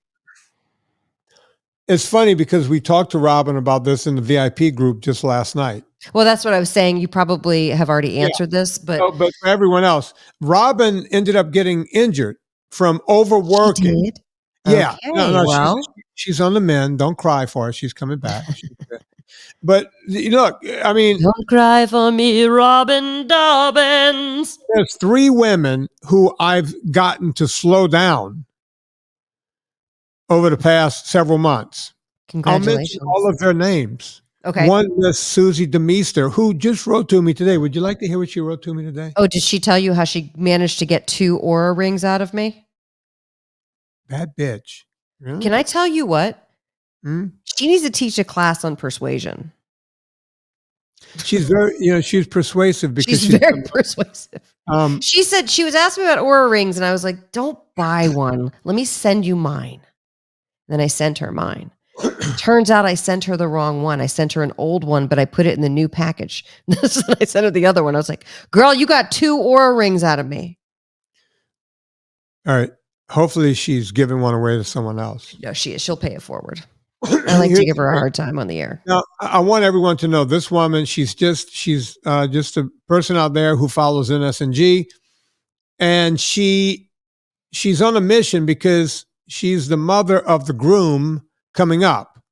It's funny because we talked to Robin about this in the VIP group just last night. Well, that's what I was saying. You probably have already answered this, but but for everyone else, Robin ended up getting injured from overworking. she did? Yeah, Okay, no, she's on the mend. Don't cry for her. She's coming back. But look, I mean, don't cry for me, Robin Dobbins. There's 3 women who I've gotten to slow down over the past several months. Congratulations. I'll mention all of their names. Okay. One is Susie DeMeester, who just wrote to me today. Would you like to hear what she wrote to me today? Oh, did she tell you how she managed to get 2 Oura rings out of me? That bitch Yeah. Can I tell you what? Hmm? She needs to teach a class on persuasion. She's very, she's persuasive because She's very persuasive. Um, She said she was asking me about Oura rings, and I was like, "Don't buy one. Let me send you mine." Then I sent her mine. Turns out I sent her the wrong one. I sent her an old one, but I put it in the new package. So I sent her the other one. I was like, "Girl, you got 2 Oura rings out of me." All right. Hopefully she's giving one away to someone else. No, she is. She'll pay it forward. I like to give her a hard time on the air. Now, I want everyone to know this woman, she's just a person out there who follows NSNG, and she's on a mission because she's the mother of the groom coming up,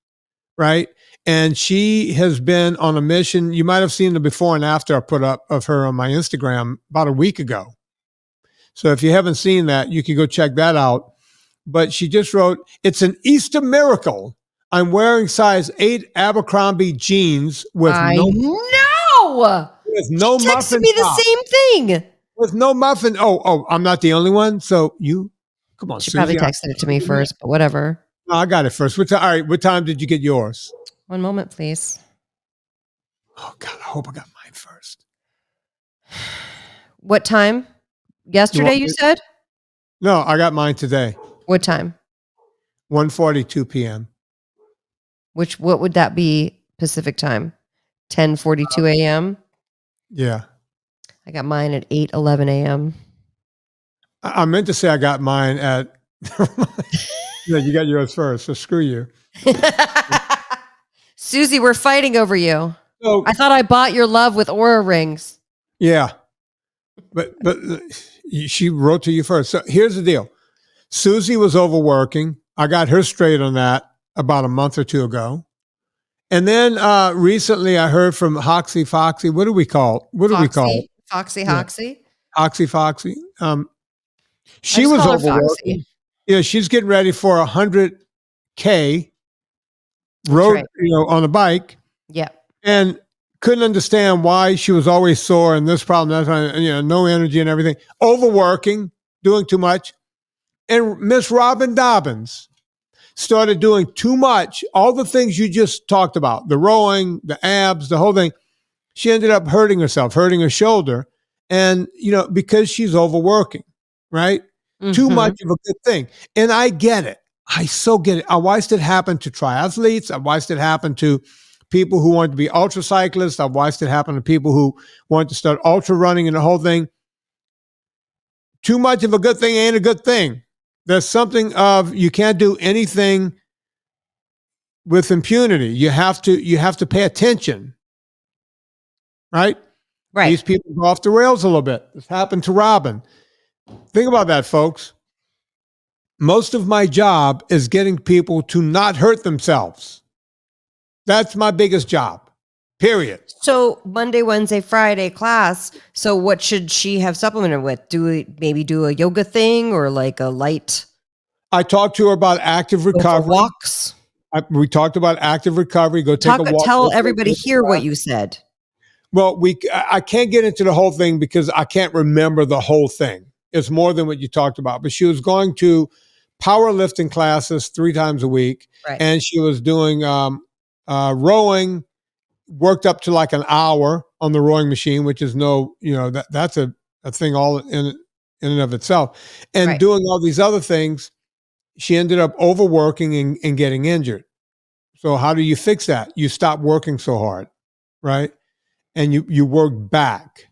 right? And she has been on a mission. You might have seen the before and after I put up of her on my Instagram about a week ago. So if you haven't seen that, you can go check that out. But she just wrote, "It's an Easter miracle. I'm wearing size 8 Abercrombie jeans with I no know. She texted muffin me the top. same thing. With no muffin. Oh, I'm not the only one. So come on. She Susie, probably texted it to me first, but whatever. No, I got it first. All right. What time did you get yours? One moment, please. Oh God, I hope I got mine first. What time? Yesterday, you said? No, I got mine today. What time? 1:42 p.m. What would that be Pacific time? 10:42 a.m. Yeah. I got mine at 8:11 a.m. I meant to say I got mine at. Yeah, you got yours first. So screw you. Susie, we're fighting over you. So, I thought I bought your love with Oura rings. yeah, but she wrote to you first. So here's the deal. Susie was overworking. I got her straight on that about a month or two ago. And then recently I heard from Hoxie Foxy. What do we call it? Foxy Yeah. Hoxie? Hoxie Foxy. She I just was call her overworking. Foxy. Yeah, she's getting ready for 100K road, right. On a bike. Yeah. And couldn't understand why she was always sore and this problem, that problem, no energy and everything. Overworking, doing too much. And Miss Robin Dobbins started doing too much. All the things you just talked about, the rowing, the abs, the whole thing. She ended up hurting herself, hurting her shoulder. And, because she's overworking, right? Mm-hmm. Too much of a good thing. And I get it. I so get it. I watched it happen to triathletes. I watched it happen to people who wanted to be ultra cyclists. I watched it happen to people who wanted to start ultra running and the whole thing. Too much of a good thing ain't a good thing. There's something of you can't do anything with impunity. You have to pay attention. Right? Right. These people go off the rails a little bit. This happened to Robin. Think about that, folks. Most of my job is getting people to not hurt themselves. That's my biggest job, period. So Monday, Wednesday, Friday class. So what should she have supplemented with? Maybe do a yoga thing or like a light? I talked to her about active recovery. Walks. We talked about active recovery. Go take a walk. Tell everybody here what you said. Well, I can't get into the whole thing because I can't remember the whole thing. It's more than what you talked about. But she was going to powerlifting classes 3 times a week. Right. And she was doing rowing, worked up to like an hour on the rowing machine, which is that's a thing all in and of itself. And doing all these other things, she ended up overworking and getting injured. So how do you fix that? You stop working so hard, right? And you work back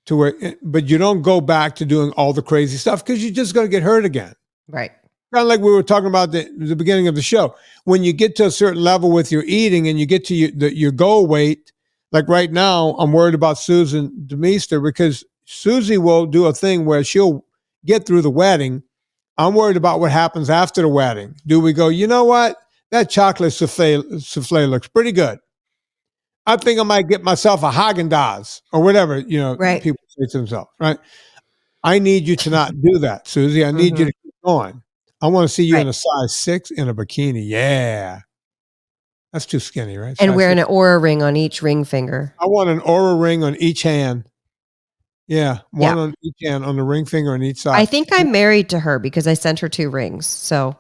to where, but you don't go back to doing all the crazy stuff because you're just going to get hurt again. Right. Kind of like we were talking about the beginning of the show. When you get to a certain level with your eating and you get to your goal weight, like right now, I'm worried about Susan DeMeester because Susie will do a thing where she'll get through the wedding. I'm worried about what happens after the wedding. Do we go, you know what? That chocolate souffle looks pretty good. I think I might get myself a Haagen-Dazs or whatever, people say to themselves, right? I need you to not do that, Susie. I need you to keep going. I want to see you in a size 6 in a bikini. Yeah. That's too skinny, right? And wearing an Oura ring on each ring finger. I want an Oura ring on each hand. Yeah. One on each hand, on the ring finger on each side. I think I'm married to her because I sent her 2 rings. So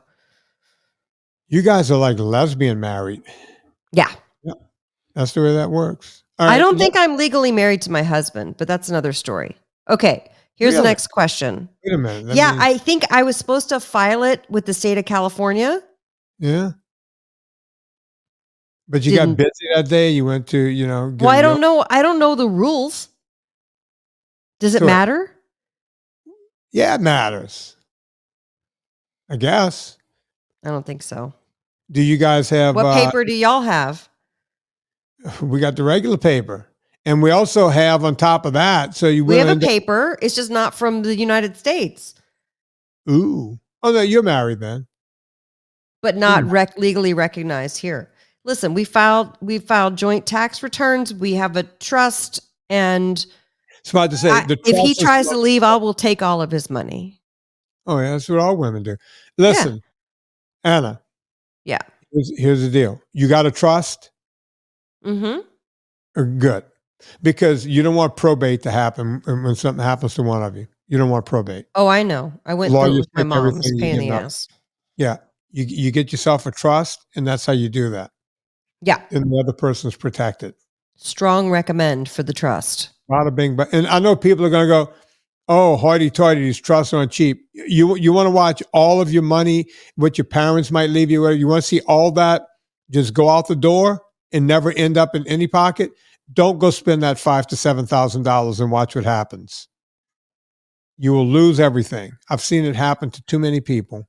You guys are like lesbian married. Yeah. Yeah, that's the way that works. All right, I don't think I'm legally married to my husband, but that's another story. Okay. Here's the really? next question. Wait a minute. That Yeah, means, I think I was supposed to file it with the state of California. yeah. But you got busy that day. You went to, get Well, a I don't know. I don't know the rules. Does it to it. matter? Yeah, it matters. I guess. I don't think so. Do you guys have? What paper do y'all have? We got the regular paper, and we also have on top of that. So you We will have a end up- paper. It's just not from the United States, Ooh. Oh no, you're married then. but not legally recognized here. Listen, we filed joint tax returns. We have a trust, and It's about to say if he tries to leave, I will take all of his money. Oh yeah, that's what all women do. Listen, Anna. Yeah. Here's the deal. You got a trust? Mm-hmm. Good. Because you don't want probate to happen when something happens to one of you. You don't want probate. Oh, I know. I went through it with my mom. It was a pain in the up. ass. Yeah. You get yourself a trust, and that's how you do that. Yeah. And the other person's protected. Strong recommend for the trust. Bada bing. And I know people are going to go, oh, hoity-toity, these trusts aren't cheap. You want to watch all of your money, what your parents might leave you with. You want to see all that just go out the door and never end up in any pocket? Don't go spend that $5,000 to $7,000 and watch what happens. You will lose everything. I've seen it happen to too many people.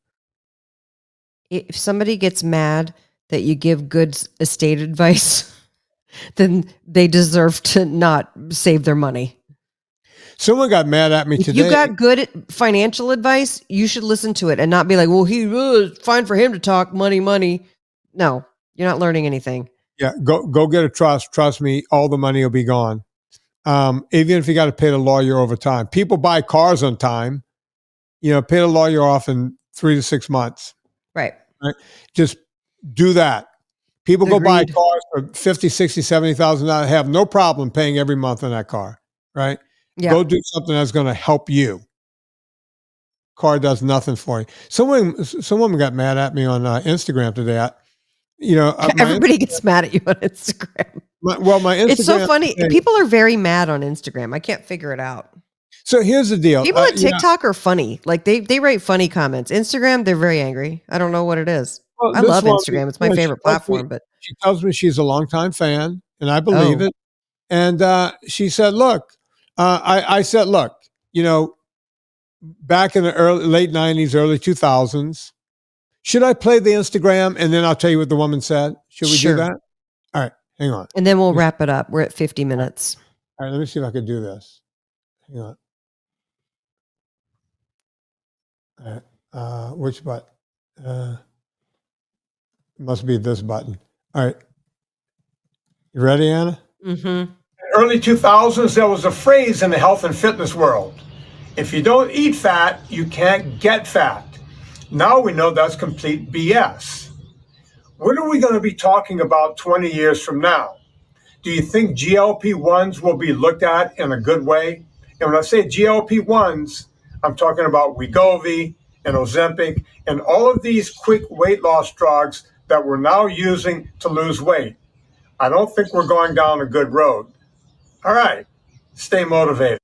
If somebody gets mad that you give good estate advice, then they deserve to not save their money. Someone got mad at me if today. You got good financial advice, you should listen to it and not be like, well, it's fine for him to talk money. No, you're not learning anything. Yeah, go get a trust. Trust me, all the money will be gone. Even if you got to pay the lawyer over time. People buy cars on time. Pay the lawyer off in 3 to 6 months. Right. Just do that. People Agreed. go buy cars for $50,000, $60,000, $70,000. Have no problem paying every month on that car. Right. Yeah. Go do something that's going to help you. Car does nothing for you. Some woman got mad at me on Instagram today. Everybody gets mad at you on Instagram. My Instagram. It's so funny. People are very mad on Instagram. I can't figure it out. So here's the deal. People at TikTok are funny. Like they write funny comments. Instagram, they're very angry. I don't know what it is. Well, I love Instagram. It's my favorite platform. But she tells me she's a longtime fan, and I believe it. And she said, "Look," I said, "Look, back in the late '90s, early 2000s, should I play the Instagram and then I'll tell you what the woman said? Should we do that? All right, hang on, and then we'll wrap it up. We're at 50 minutes. All right, let me see if I can do this. Hang on. All right, which button? Must be this button. All right. You ready, Anna? Mm-hmm. Early 2000s, there was a phrase in the health and fitness world. If you don't eat fat, you can't get fat. Now we know that's complete BS. What are we going to be talking about 20 years from now? Do you think GLP-1s will be looked at in a good way? And when I say GLP-1s, I'm talking about Wegovy and Ozempic and all of these quick weight loss drugs that we're now using to lose weight. I don't think we're going down a good road. All right, stay motivated.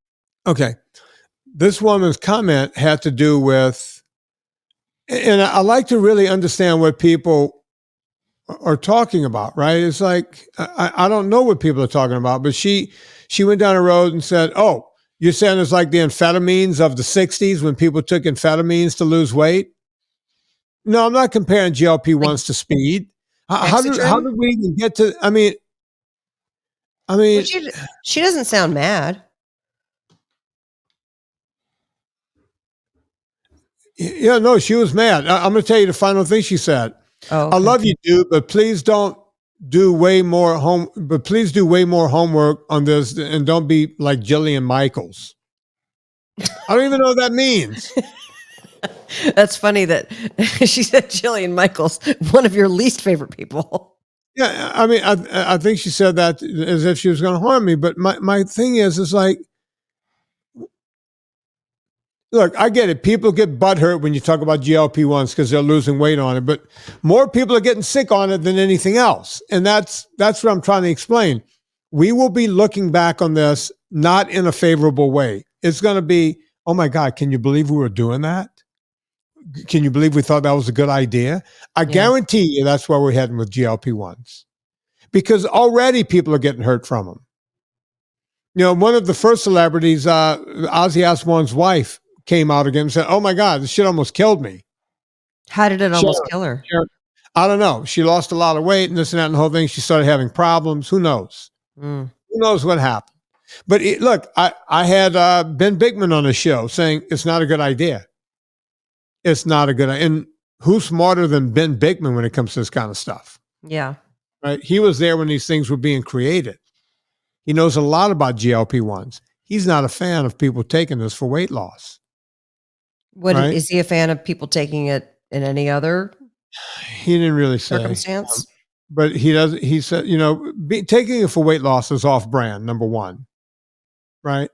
Okay. This woman's comment had to do with, and I like to really understand what people are talking about, right? It's like, I don't know what people are talking about, but she went down the road and said, oh, you're saying it's like the amphetamines of the 60s when people took amphetamines to lose weight? No, I'm not comparing GLP-1s to speed. How did we even get to, I mean, well, she doesn't sound mad. Yeah, no, she was mad. I'm going to tell you the final thing she said. Oh, okay. I love you, dude, but please don't do way more please do way more homework on this and don't be like Jillian Michaels. I don't even know what that means. That's funny that she said Jillian Michaels, one of your least favorite people. Yeah, I mean, I think she said that as if she was going to harm me. But my thing is like, look, I get it. People get butthurt when you talk about GLP-1s because they're losing weight on it, but more people are getting sick on it than anything else. And that's what I'm trying to explain. We will be looking back on this not in a favorable way. It's going to be, oh my God, can you believe we were doing that? Can you believe we thought that was a good idea? I guarantee you that's where we're heading with GLP-1s, because already people are getting hurt from them. You know, one of the first celebrities, Ozzy Osbourne's wife, came out again and said, oh my God, this shit almost killed me. How did it almost kill her? I don't know. She lost a lot of weight and this and that and the whole thing. She started having problems. Who knows? Who knows what happened? But look, I had Ben Bigman on the show saying it's not a good idea. It's not a good idea. And who's smarter than Ben Bigman when it comes to this kind of stuff? Yeah. Right? He was there when these things were being created. He knows a lot about GLP-1s. He's not a fan of people taking this for weight loss. What is he a fan of people taking it in any other? He didn't really say circumstance, but he does. He said, you know, taking it for weight loss is off brand. Number one, right?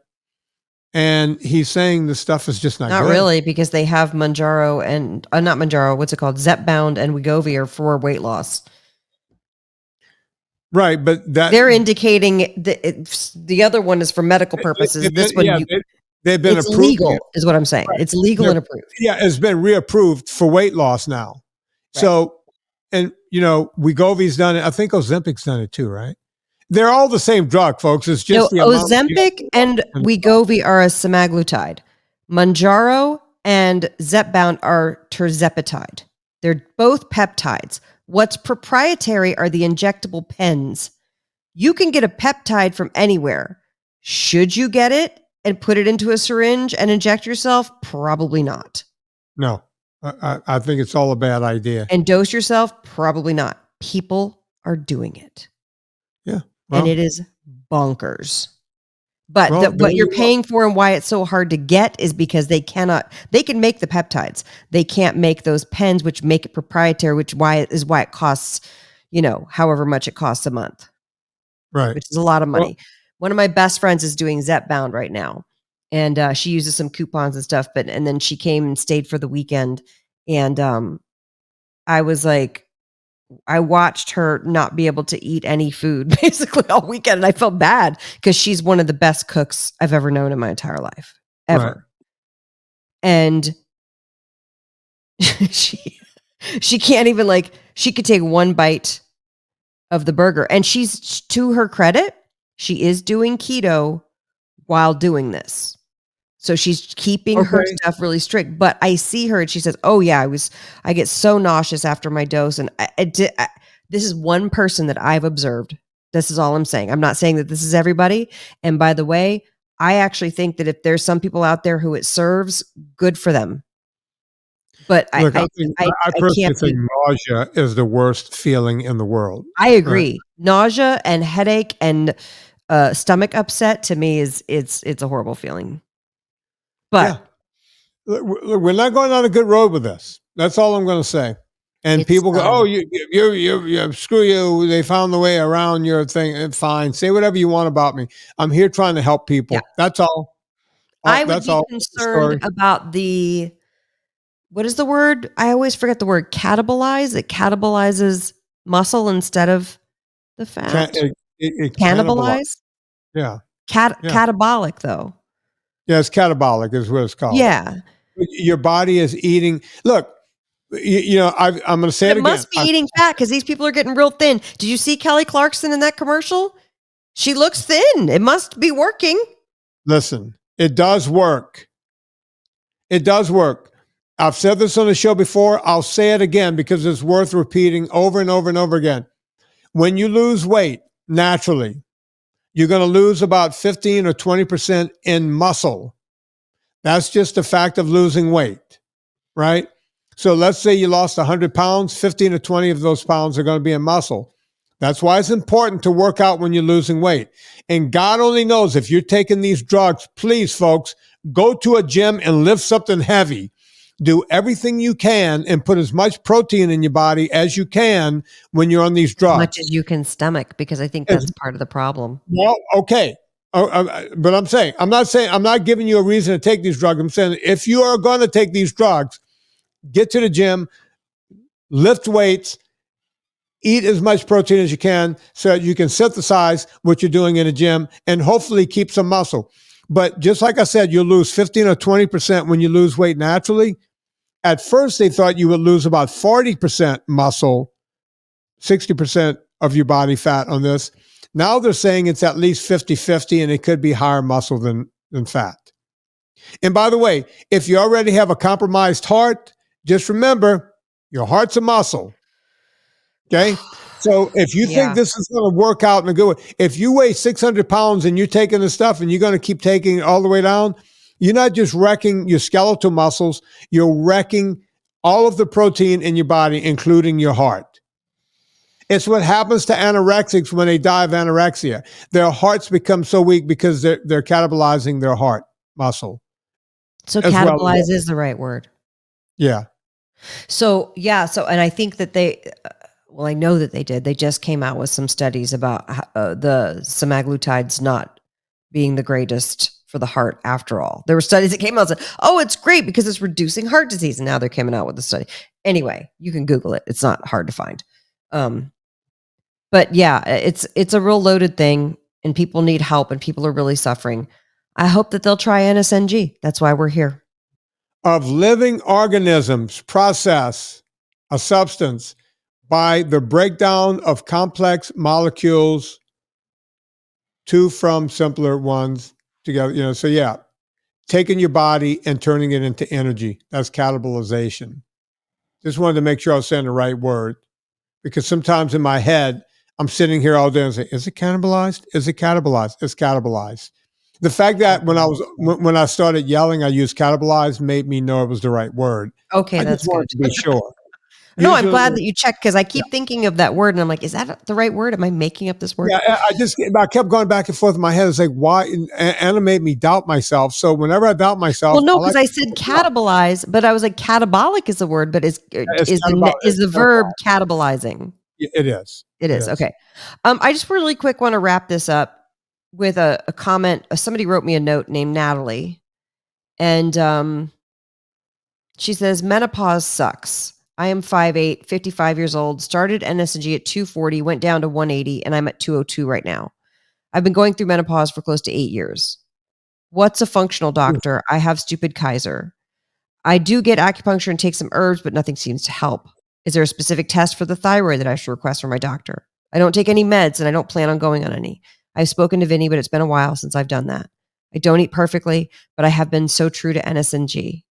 And he's saying the stuff is just not good. Really, because they have Mounjaro and not Mounjaro. What's it called? Zepbound and Wegovy are for weight loss. Right, but they're indicating the other one is for medical purposes. This one, they've been it's approved. Legal is what I'm saying. Right. It's legal and approved. Yeah, it's been reapproved for weight loss now. Right. So, and you know, Wegovy's done it. I think Ozempic's done it too, right? They're all the same drug, folks. It's just the Ozempic and Wegovy are a semaglutide. Mounjaro and Zepbound are tirzepatide. They're both peptides. What's proprietary are the injectable pens. You can get a peptide from anywhere. Should you get it and put it into a syringe and inject yourself? Probably not. No, I think it's all a bad idea. And dose yourself? Probably not. People are doing it. Yeah. Well, and it is bonkers. But what you're paying for and why it's so hard to get is because they can make the peptides. They can't make those pens, which make it proprietary, which is why it costs, you know, however much it costs a month. Right. Which is a lot of money. Well, one of my best friends is doing Zepbound right now. And she uses some coupons and stuff, and then she came and stayed for the weekend. And I was like, I watched her not be able to eat any food basically all weekend. And I felt bad because she's one of the best cooks I've ever known in my entire life, ever. Right. And she can't even she could take one bite of the burger. And she's, to her credit, she is doing keto while doing this. So she's keeping her stuff really strict, but I see her and she says, oh yeah, I get so nauseous after my dose. And this is one person that I've observed. This is all I'm saying. I'm not saying that this is everybody. And by the way, I actually think that if there's some people out there who it serves, good for them. But look, I personally think nausea is the worst feeling in the world. I agree. Right? Nausea and headache and stomach upset to me it's a horrible feeling. But yeah. We're not going on a good road with this. That's all I'm going to say. And people go, "Oh, you screw you! They found the way around your thing." Fine, say whatever you want about me. I'm here trying to help people. Yeah. That's all. I would be concerned about what is the word? I always forget the word. Catabolize. It catabolizes muscle instead of the fat. It cannibalize. Yeah. Catabolic though. Yeah, it's catabolic is what it's called. Yeah. Your body is eating. Look, you know, I'm going to say it again. It must be eating fat because these people are getting real thin. Did you see Kelly Clarkson in that commercial? She looks thin. It must be working. Listen, it does work. It does work. I've said this on the show before. I'll say it again because it's worth repeating over and over and over again. When you lose weight naturally, you're going to lose about 15 or 20% in muscle. That's just the fact of losing weight, right? So let's say you lost 100 pounds, 15 or 20 of those pounds are going to be in muscle. That's why it's important to work out when you're losing weight. And God only knows if you're taking these drugs, please, folks, go to a gym and lift something heavy. Do everything you can and put as much protein in your body as you can when you're on these drugs. As much as you can stomach, because I think that's part of the problem. Well, okay. But I'm not giving you a reason to take these drugs. I'm saying if you are going to take these drugs, get to the gym, lift weights, eat as much protein as you can so that you can synthesize what you're doing in the gym and hopefully keep some muscle. But just like I said, you'll lose 15 or 20% when you lose weight naturally. At first, they thought you would lose about 40% muscle, 60% of your body fat on this. Now they're saying it's at least 50-50, and it could be higher muscle than fat. And by the way, if you already have a compromised heart, just remember your heart's a muscle. Okay? So if you think this is going to work out in a good way, if you weigh 600 pounds and you're taking this stuff and you're going to keep taking it all the way down, you're not just wrecking your skeletal muscles, you're wrecking all of the protein in your body, including your heart. It's what happens to anorexics when they die of anorexia. Their hearts become so weak because they're catabolizing their heart muscle. So catabolize is the right word. Yeah. So, and I think that I know that they did. They just came out with some studies about the semaglutides not being the greatest for the heart after all. There were studies that came out and said, oh, it's great because it's reducing heart disease. And now they're coming out with the study. Anyway, you can Google it. It's not hard to find. But yeah, it's a real loaded thing and people need help and people are really suffering. I hope that they'll try NSNG. That's why we're here. Of living organisms process a substance by the breakdown of complex molecules to from simpler ones together. So yeah, taking your body and turning it into energy. That's catabolization. Just wanted to make sure I was saying the right word, because sometimes in my head, I'm sitting here all day and say, is it cannibalized? Is it catabolized? It's catabolized. The fact that when I started yelling, I used catabolized made me know it was the right word. Okay, that's good. To be sure. No, I'm glad that you checked because I keep thinking of that word and I'm like, is that the right word? Am I making up this word? Yeah, I kept going back and forth in my head. It's like, why? And it made me doubt myself. So whenever I doubt myself, well, no, because I said catabolize, but I was like, catabolic is the word, but is the verb catabolizing? It is. It is. Okay. I just really quick want to wrap this up with a comment. Somebody wrote me a note named Natalie, and she says, menopause sucks. I am 5'8", 55 years old, started NSNG at 240, went down to 180, and I'm at 202 right now. I've been going through menopause for close to 8 years. What's a functional doctor? I have stupid Kaiser. I do get acupuncture and take some herbs, but nothing seems to help. Is there a specific test for the thyroid that I should request from my doctor? I don't take any meds, and I don't plan on going on any. I've spoken to Vinnie, but it's been a while since I've done that. I don't eat perfectly, but I have been so true to NSNG.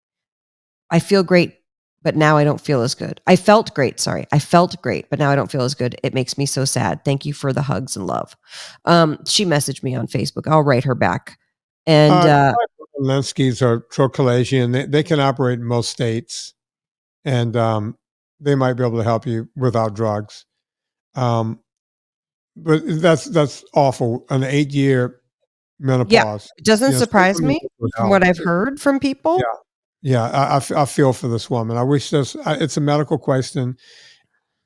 I feel great, but now I don't feel as good. I felt great, but now I don't feel as good. It makes me so sad. Thank you for the hugs and love. She messaged me on Facebook. I'll write her back. And Lenskis or Trochalasia, they can operate in most states, and they might be able to help you without drugs. But that's awful. An 8-year menopause. Yeah, it doesn't surprise me from what I've heard from people. Yeah. Yeah, I feel for this woman. I wish it's a medical question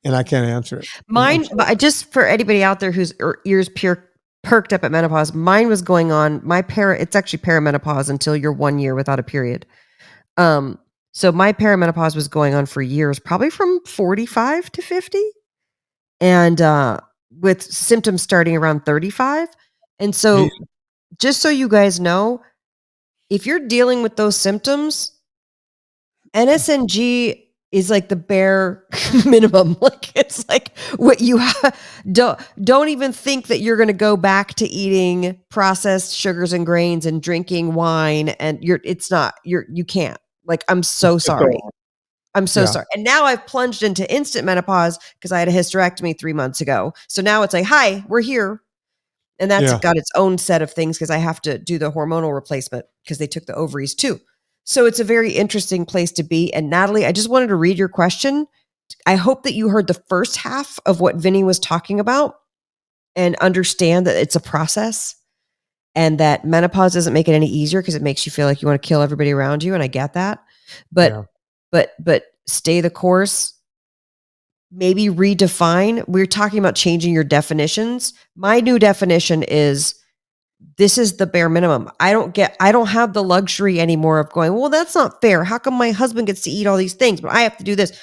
and I can't answer it. Mine, but just for anybody out there whose ears perked up at menopause, mine was going on. It's actually peri-menopause until you're 1 year without a period. So my peri-menopause was going on for years, probably from 45 to 50. And with symptoms starting around 35. And so just so you guys know, if you're dealing with those symptoms, NSNG is like the bare minimum. Like it's like what you don't even think that you're going to go back to eating processed sugars and grains and drinking wine, and you can't. Like, I'm so sorry. I'm so sorry. And now I've plunged into instant menopause because I had a hysterectomy 3 months ago. So now it's like, hi, we're here. And that's got its own set of things because I have to do the hormonal replacement because they took the ovaries too. So it's a very interesting place to be. And Natalie, I just wanted to read your question. I hope that you heard the first half of what Vinnie was talking about and understand that it's a process and that menopause doesn't make it any easier because it makes you feel like you want to kill everybody around you. And I get that. But stay the course. Maybe redefine. We're talking about changing your definitions. My new definition is this is the bare minimum. I don't have the luxury anymore of going, well, that's not fair. How come my husband gets to eat all these things, but I have to do this?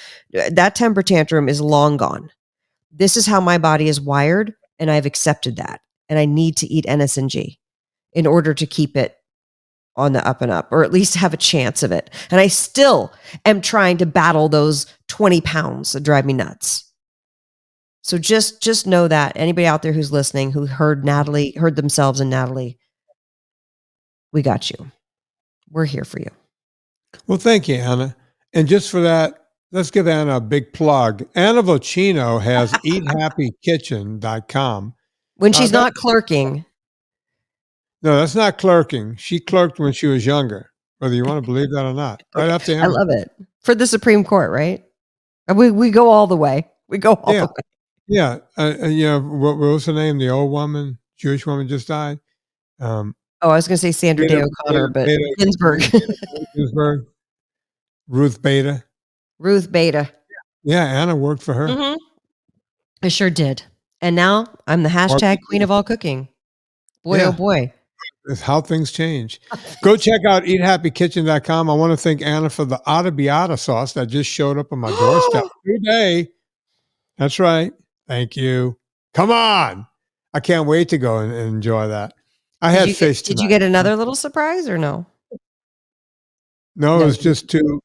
That temper tantrum is long gone. This is how my body is wired, and I've accepted that. And I need to eat NSNG in order to keep it on the up and up, or at least have a chance of it. And I still am trying to battle those 20 pounds that drive me nuts. So just know that anybody out there who's listening, who heard themselves in Natalie, we got you. We're here for you. Well, thank you, Anna. And just for that, let's give Anna a big plug. Anna Vocino has eathappykitchen.com. When she's not clerking. No, that's not clerking. She clerked when she was younger, whether you want to believe that or not. Right after Anna. I love it. For the Supreme Court, right? We go all the way. We go all the way. Yeah. What was her name? The old woman, Jewish woman just died. I was going to say Sandra Day O'Connor, but Ginsburg. Ginsburg. Ruth Bader. Yeah, Anna worked for her. Mm-hmm. I sure did. And now I'm the hashtag queen of all cooking. Boy, oh boy. That's how things change. Go check out eathappykitchen.com. I want to thank Anna for the arrabbiata sauce that just showed up on my doorstep today. That's right. Thank you. Come on. I can't wait to go and enjoy that. I had fish tonight. Did you get another little surprise or no? No, it was just two.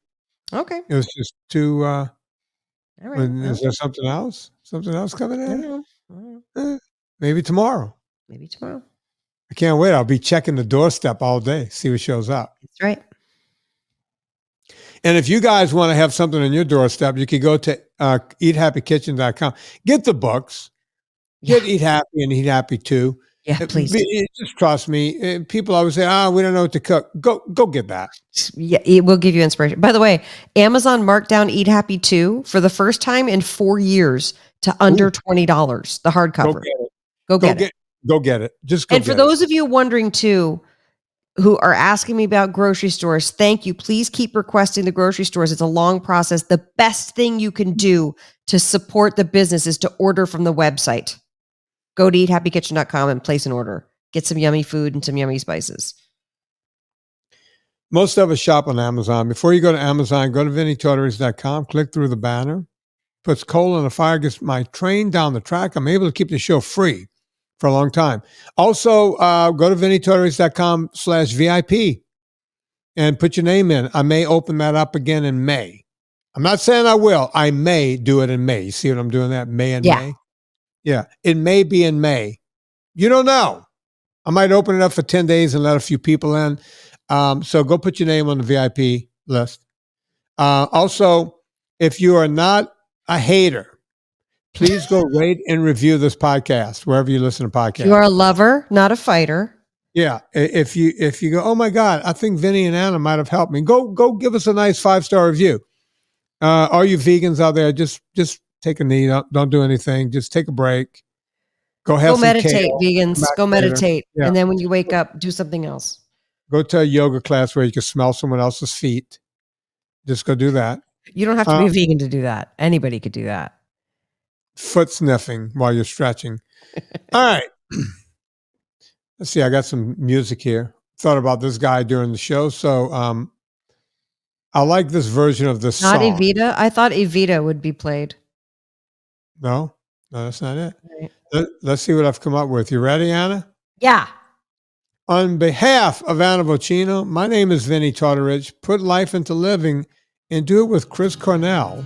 Okay. It was just two. All right. Is there something else? Something else coming in? I don't know. Maybe tomorrow. I can't wait. I'll be checking the doorstep all day, see what shows up. That's right. And if you guys want to have something on your doorstep, you can go to eathappykitchen.com. Get the books. Get Eat Happy and Eat Happy too. Yeah, please. Just trust me. People always say, we don't know what to cook. Go get that. Yeah, it will give you inspiration. By the way, Amazon marked down Eat Happy 2 for the first time in 4 years to under $20, the hardcover. Go get it. Go get it. Just go. And for those of you wondering too, who are asking me about grocery stores, thank you. Please keep requesting the grocery stores. It's a long process. The best thing you can do to support the business is to order from the website. Go to eathappykitchen.com and place an order. Get some yummy food and some yummy spices. Most of us shop on Amazon. Before you go to Amazon, go to VinnieTortorich.com, click through the banner, puts coal on the fire, gets my train down the track. I'm able to keep the show free for a long time. Also, go to VinnieTortorich.com/VIP and put your name in. I may open that up again in May. I'm not saying I will. I may do it in May. You see what I'm doing that? May. Yeah. It may be in May. You don't know. I might open it up for 10 days and let a few people in. So go put your name on the VIP list. Also, if you are not a hater, please go rate and review this podcast wherever you listen to podcasts. You are a lover, not a fighter. Yeah. If you go, oh my God, I think Vinnie and Anna might have helped me. Go give us a nice 5-star review. All you vegans out there, just take a knee. Don't do anything. Just take a break. Go meditate, vegans. Go meditate. Yeah. And then when you wake up, do something else. Go to a yoga class where you can smell someone else's feet. Just go do that. You don't have to be a vegan to do that. Anybody could do that. Foot sniffing while you're stretching. All right. Let's see. I got some music here. Thought about this guy during the show. So I like this version of this song. Not Evita? I thought Evita would be played. No, that's not it. Right. Let's see what I've come up with. You ready, Anna? Yeah. On behalf of Anna Vocino, my name is Vinnie Tortorich. Put life into living and do it with Chris Cornell.